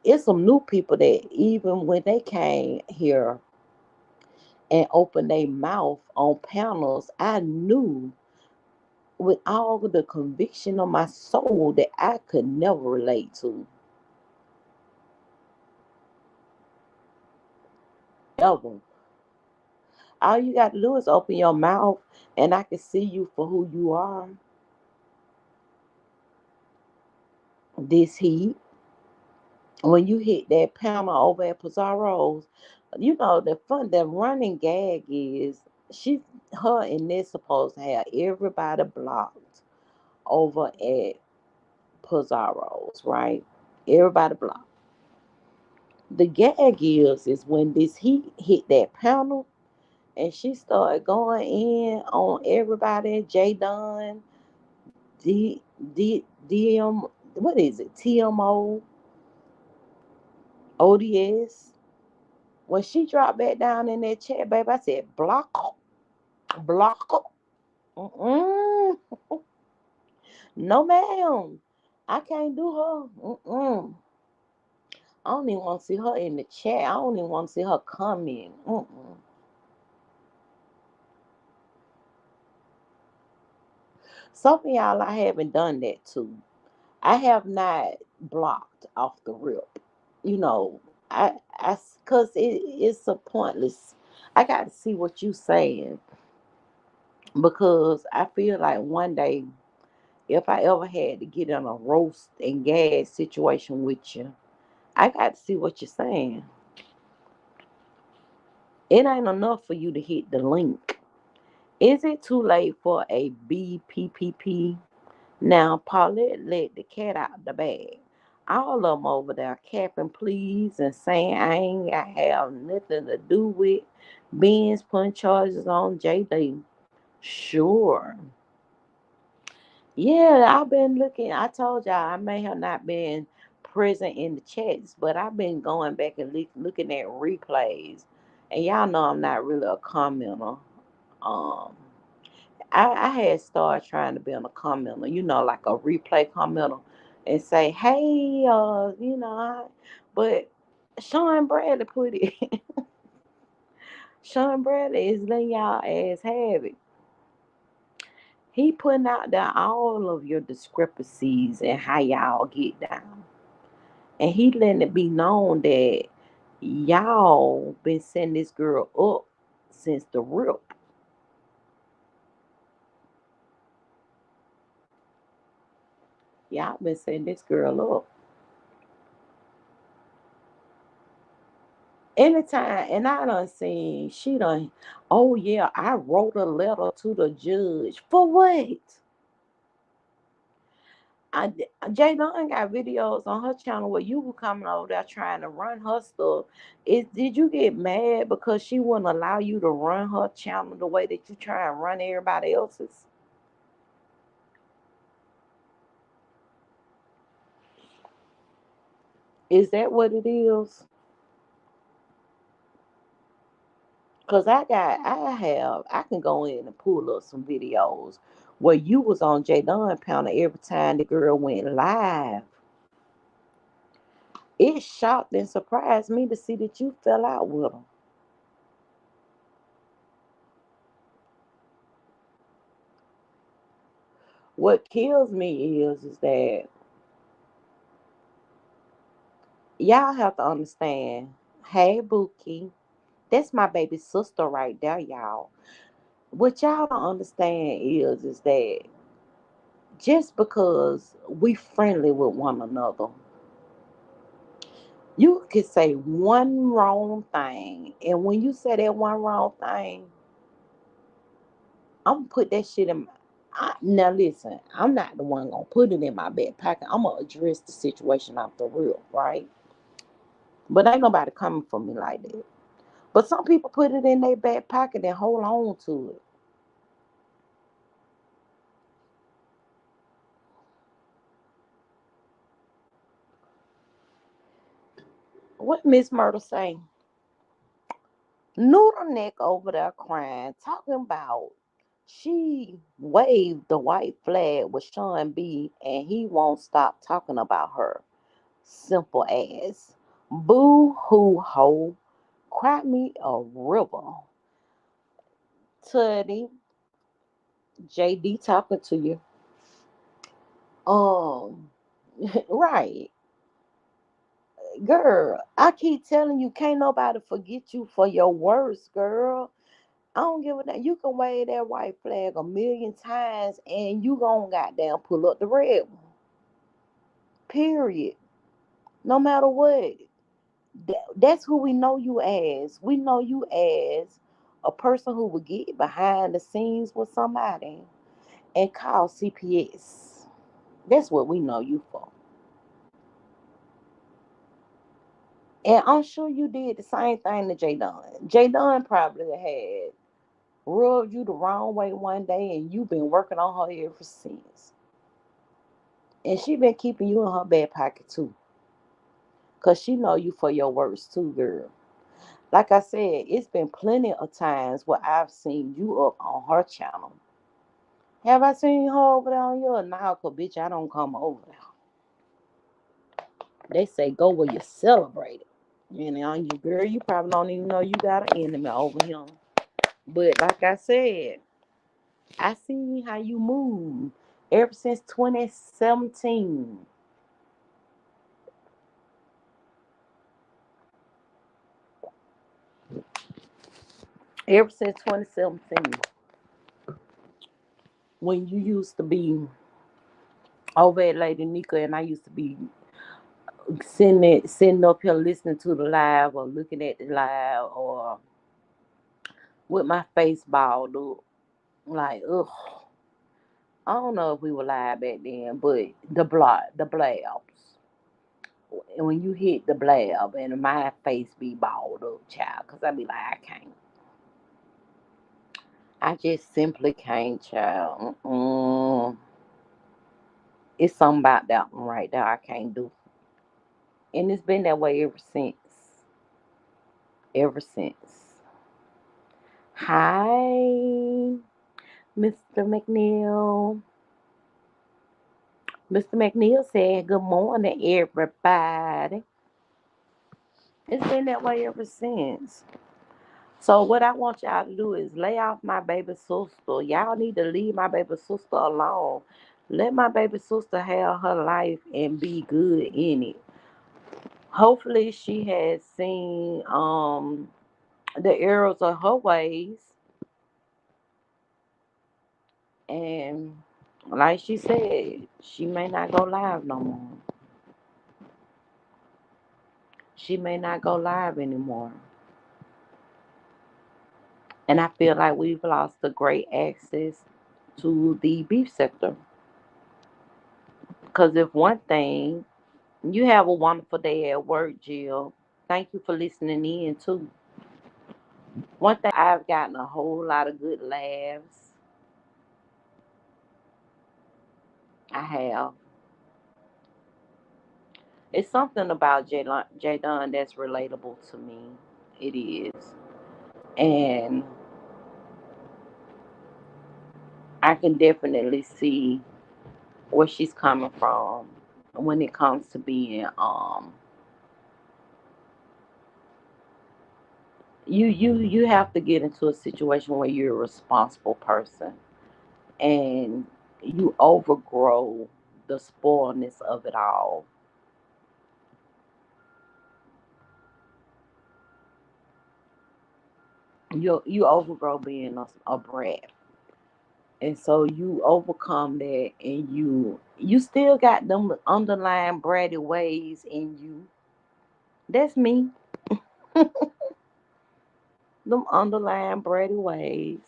It's some new people that even when they came here and opened their mouth on panels, I knew with all the conviction of my soul that I could never relate to. Ever. All you got to do is open your mouth and I can see you for who you are. This heat. When you hit that panel over at Pizarro's, the running gag is she her and this supposed to have everybody blocked over at Pizarro's, right? Everybody blocked. The gag is when this heat hit that panel and she started going in on everybody, J Dunn, D DM, what is it? TMO, ODS. When she dropped back down in that chat, babe, I said, block her, block her. Mm-mm. No, ma'am. I can't do her. Mm-mm. I don't even want to see her in the chat. I don't even want to see her comment. Mm-mm. Some of y'all, I haven't done that too. I have not blocked off the rip. You know, cause it's a pointless. I got to see what you saying because I feel like one day if I ever had to get in a roast and gas situation with you, I got to see what you're saying. It ain't enough for you to hit the link. Is it too late for a BPPP? Now, Paulette let the cat out the bag. All of them over there capping please and saying I ain't got have nothing to do with Ben's putting charges on JD. Sure. Yeah, I've been looking. I told y'all I may have not been present in the chats, but I've been going back and looking at replays. And y'all know I'm not really a commenter. Um, I had started trying to be on a commenter, like a replay commenter, and say, "Hey, but Sean Bradley put it. Sean Bradley is letting y'all ass have it. He putting out there all of your discrepancies and how y'all get down, and he letting it be known that y'all been setting this girl up since the rip. Y'all been setting this girl up." Anytime, and I done seen she done. Oh yeah, I wrote a letter to the judge for what? I Jay Dunn got videos on her channel where you were coming over there trying to run her stuff. Did you get mad because she wouldn't allow you to run her channel the way that you try and run everybody else's? Is that what it is? Cause I can go in and pull up some videos where you was on Jay Dunn panel every time the girl went live. It shocked and surprised me to see that you fell out with him. What kills me is that y'all have to understand. Hey, Bookie, that's my baby sister right there, y'all. What y'all don't understand is that just because we friendly with one another, you could say one wrong thing, and when you say that one wrong thing, I'm gonna put that shit in. Now listen, I'm not the one gonna put it in my back pocket. I'm gonna address the situation off the real, right? But ain't nobody coming for me like that. But some people put it in their back pocket and hold on to it. What Miss Myrtle say? Noodle neck over there crying, talking about she waved the white flag with Sean B and he won't stop talking about her. Simple as. Boo hoo ho. Cry me a river. Teddy, JD talking to you. Um, right. Girl, I keep telling you, can't nobody forget you for your worst, girl. I don't give a damn. You can wave that white flag a million times and you gon' goddamn pull up the red one. Period. No matter what. That's who we know you as. We know you as a person who would get behind the scenes with somebody and call CPS. That's what we know you for. And I'm sure you did the same thing to Jay Dunn. Jay Dunn probably had rubbed you the wrong way one day and you've been working on her ever since. And she been keeping you in her back pocket too. Cause she know you for your words too, girl. Like I said, it's been plenty of times where I've seen you up on her channel. Have I seen her over there on yours? Nah, cause bitch, I don't come over there. They say go where you celebrate it. You know, you girl, you probably don't even know you got an enemy over here. But like I said, I seen how you move ever since 2017. Ever since 2017, when you used to be over at Lady Nika and I used to be sitting up here listening to the live or looking at the live or with my face balled up. Like, ugh. I don't know if we were live back then, but the blabs. And when you hit the blab and my face be balled up, child, because I be like, I can't. I just simply can't, child. It's something about that one right there I can't do. And it's been that way ever since. Ever since. Hi, Mr. McNeil. Mr. McNeil said, good morning, everybody. It's been that way ever since. So what I want y'all to do is lay off my baby sister. Y'all need to leave my baby sister alone. Let my baby sister have her life and be good in it. Hopefully she has seen the errors of her ways, and like she said, she may not go live no more. She may not go live anymore. And I feel like we've lost the great access to the beef sector. Because if one thing, you have a wonderful day at work, Jill. Thank you for listening in too. One thing I've gotten a whole lot of good laughs. I have. It's something about Jadon that's relatable to me. It is. And I can definitely see where she's coming from when it comes to being you have to get into a situation where you're a responsible person and you overgrow the spoilness of it all. You overgrow being a brat, and so you overcome that, and you still got them underlying bratty ways in you. That's me. Them underlying bratty ways,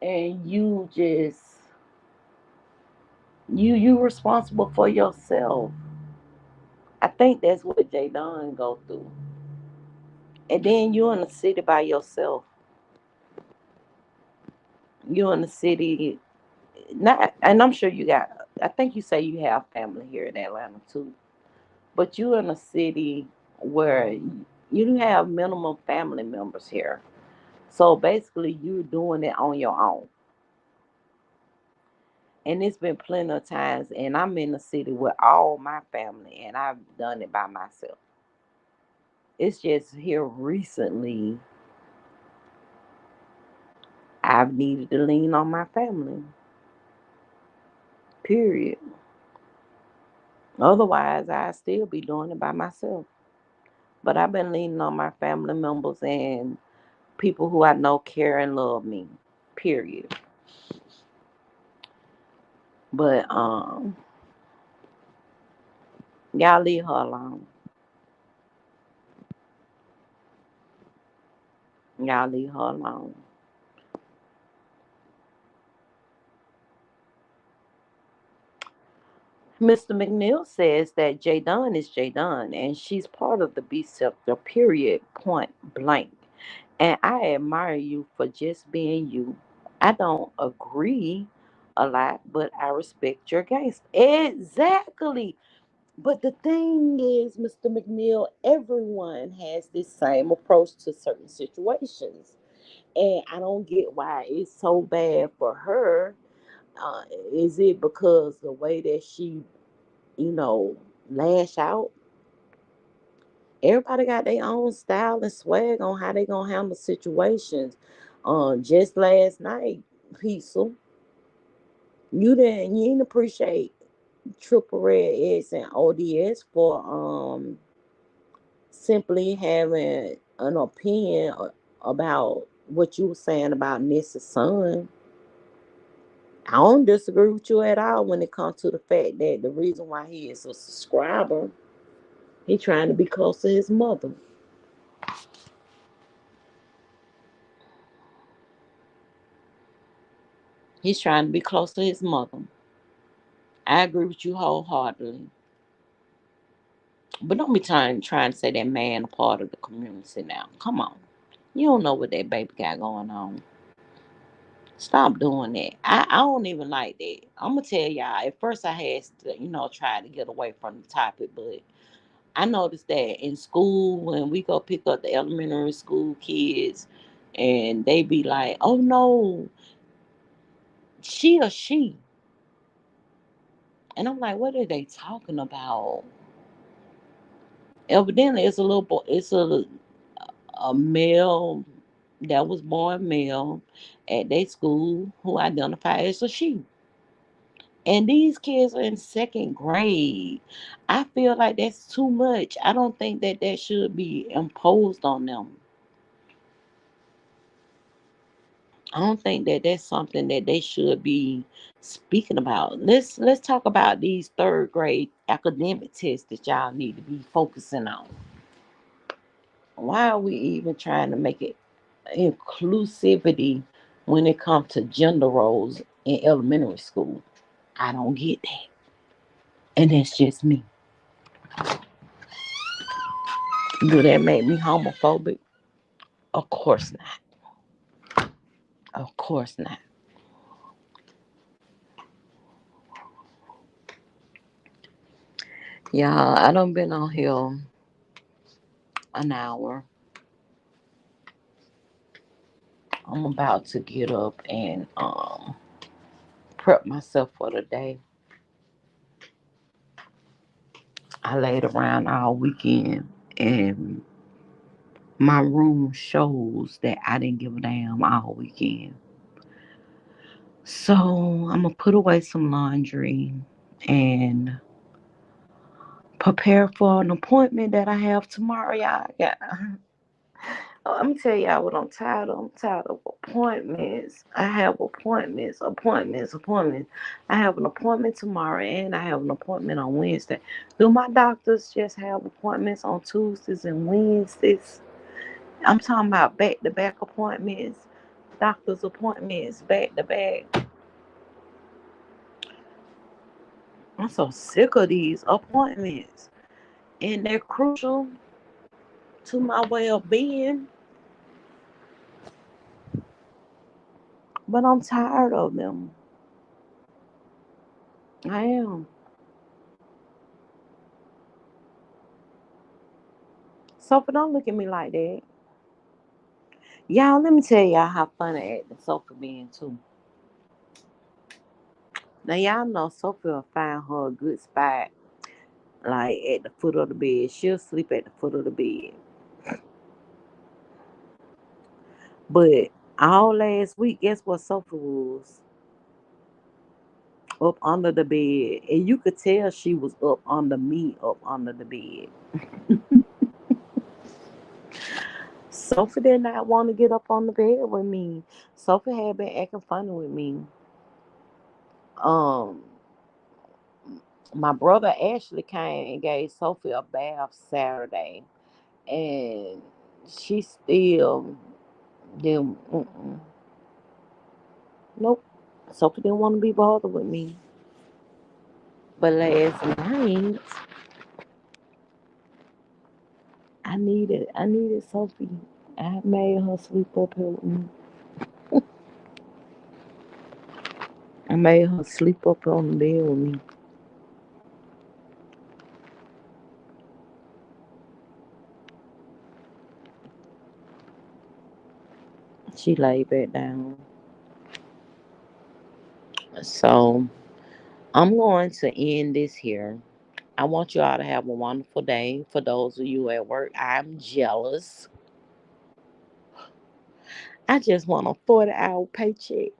and you responsible for yourself. I think that's what Jay Don go through. And then you in the city by yourself. You in the city, not, and I'm sure you got. I think you say you have family here in Atlanta too, but you in a city where you have minimum family members here. So basically, you're doing it on your own. And it's been plenty of times, and I'm in the city with all my family, and I've done it by myself. It's just here recently I've needed to lean on my family. Period. Otherwise, I'd still be doing it by myself. But I've been leaning on my family members and people who I know care and love me. Period. But y'all leave her alone. Y'all leave her alone. Mr. McNeil says that Jay Dunn is Jay Dunn and she's part of the B sector, period, point blank. And I admire you for just being you. I don't agree a lot, but I respect your gangster. Exactly. But the thing is, Mr. McNeil, everyone has this same approach to certain situations. And I don't get why it's so bad for her. Uh, is it because the way that she, you know, lash out? Everybody got their own style and swag on how they gonna handle situations. Just last night, Peaceful, you didn't appreciate Triple Red X and ODS for simply having an opinion about what you were saying about Nissa's son. I don't disagree with you at all when it comes to the fact that the reason why he is a subscriber, he trying to be close to his mother. He's trying to be close to his mother. I agree with you wholeheartedly. But don't be trying to say that man a part of the community now. Come on. You don't know what that baby got going on. Stop doing that. I don't even like that. I'm gonna tell y'all. At first, I had to, try to get away from the topic, but I noticed that in school when we go pick up the elementary school kids, and they be like, "Oh no, she or she," and I'm like, "What are they talking about?" Evidently, it's a little boy. It's a male that was born male at their school who identified as a she. And these kids are in second grade. I feel like that's too much. I don't think that that should be imposed on them. I don't think that that's something that they should be speaking about. Let's talk about these third grade academic tests that y'all need to be focusing on. Why are we even trying to make it inclusivity when it comes to gender roles in elementary school? I don't get that. And that's just me. Do that make me homophobic? Of course not. Of course not. Yeah, I done been on here an hour. I'm about to get up and prep myself for the day. I laid around all weekend and my room shows that I didn't give a damn all weekend. So I'm gonna put away some laundry and prepare for an appointment that I have tomorrow. Y'all got. I'm gonna tell y'all what I'm tired of. I'm tired of appointments. I have appointments. I have an appointment tomorrow and I have an appointment on Wednesday. Do my doctors just have appointments on Tuesdays and Wednesdays? I'm talking about back to back appointments, doctor's appointments back to back. I'm so sick of these appointments, and they're crucial to my well being, but I'm tired of them. I am. Sophie, don't look at me like that. Y'all, let me tell y'all how funny acting Sophie being too. Now y'all know Sophie will find her a good spot, like at the foot of the bed. She'll sleep at the foot of the bed. But all last week, guess what Sophie was? Up under the bed. And you could tell she was up under me, up under the bed. Sophie did not want to get up on the bed with me. Sophie had been acting funny with me. Um, my brother Ashley came and gave Sophie a bath Saturday, and she still didn't. Nope. Sophie didn't want to be bothered with me. But last night, I needed Sophie. I made her sleep up here with me. I made her sleep up on the bed with me. She laid back down. So I'm going to end this here. I want you all to have a wonderful day. For those of you at work, I'm jealous. I just want a 40-hour paycheck.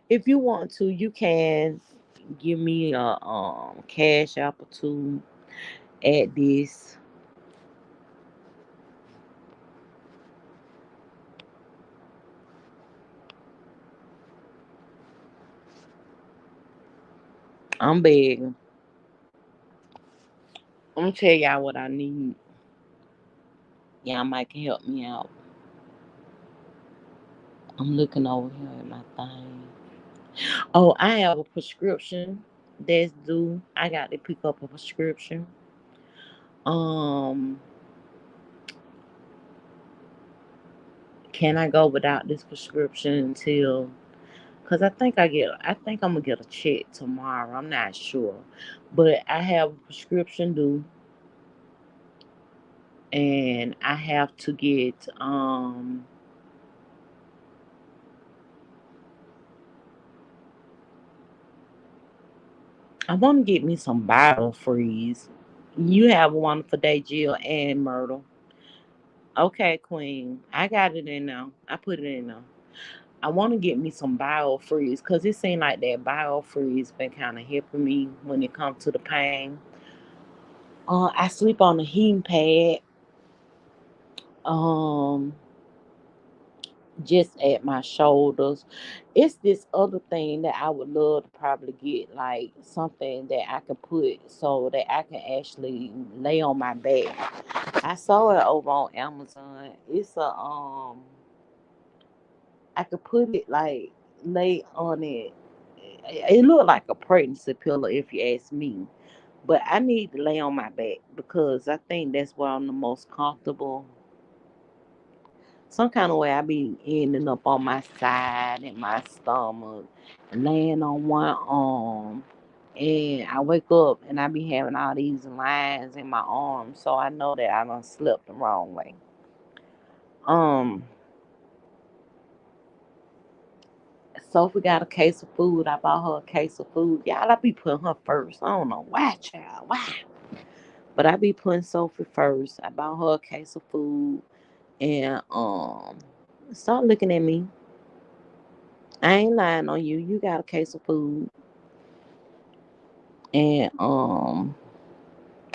If you want to, you can give me a cash app or two at this. I'm begging. I'm gonna tell y'all what I need. Y'all might can help me out. I'm looking over here at my thing. Oh, I have a prescription that's due. I got to pick up a prescription. Um, can I go without this prescription until? Cause I think I'm gonna get a check tomorrow. I'm not sure, but I have a prescription due, and I have to get. I want to get me some bottle freeze. You have a wonderful day, Jill and Myrtle. Okay, Queen. I got it in now. I put it in now. I want to get me some biofreeze because it seemed like that biofreeze been kind of helping me when it comes to the pain. I sleep on a heating pad, um, just at my shoulders. It's this other thing that I would love to probably get, like something that I can put so that I can actually lay on my back. I saw it over on Amazon. It's a I could put it like lay on it. It looked like a pregnancy pillow if you ask me. But I need to lay on my back because I think that's where I'm the most comfortable. Some kind of way I be ending up on my side and my stomach, laying on one arm. And I wake up and I be having all these lines in my arms, so I know that I done slept the wrong way. Um, Sophie got a case of food. I bought her a case of food. Y'all, I be putting her first. I don't know why, child. Why? But I be putting Sophie first. I bought her a case of food. And start looking at me. I ain't lying on you. You got a case of food. And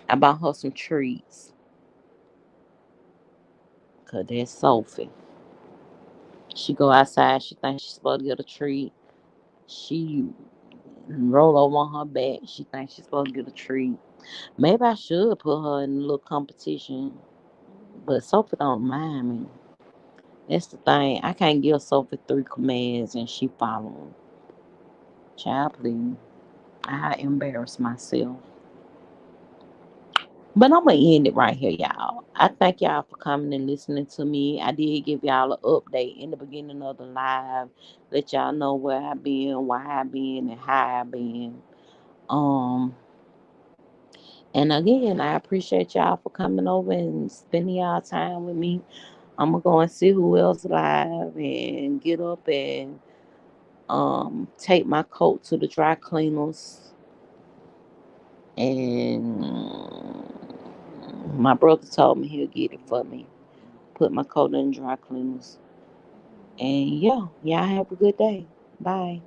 I bought her some treats. Cause that's Sophie. She go outside, she thinks she's supposed to get a treat. She roll over on her back. She thinks she's supposed to get a treat. Maybe I should put her in a little competition. But Sophie don't mind me. That's the thing. I can't give Sophie three commands and she follow them. Child, please. I embarrass myself. But I'm gonna end it right here, y'all. I thank y'all for coming and listening to me. I did give y'all an update in the beginning of the live, let y'all know where I been, why I been, and how I been. Um, and again, I appreciate y'all for coming over and spending y'all time with me. I'm gonna go and see who else live and get up and take my coat to the dry cleaners. And my brother told me he'll get it for me. Put my coat in the dry cleaners. And yeah, y'all have a good day. Bye.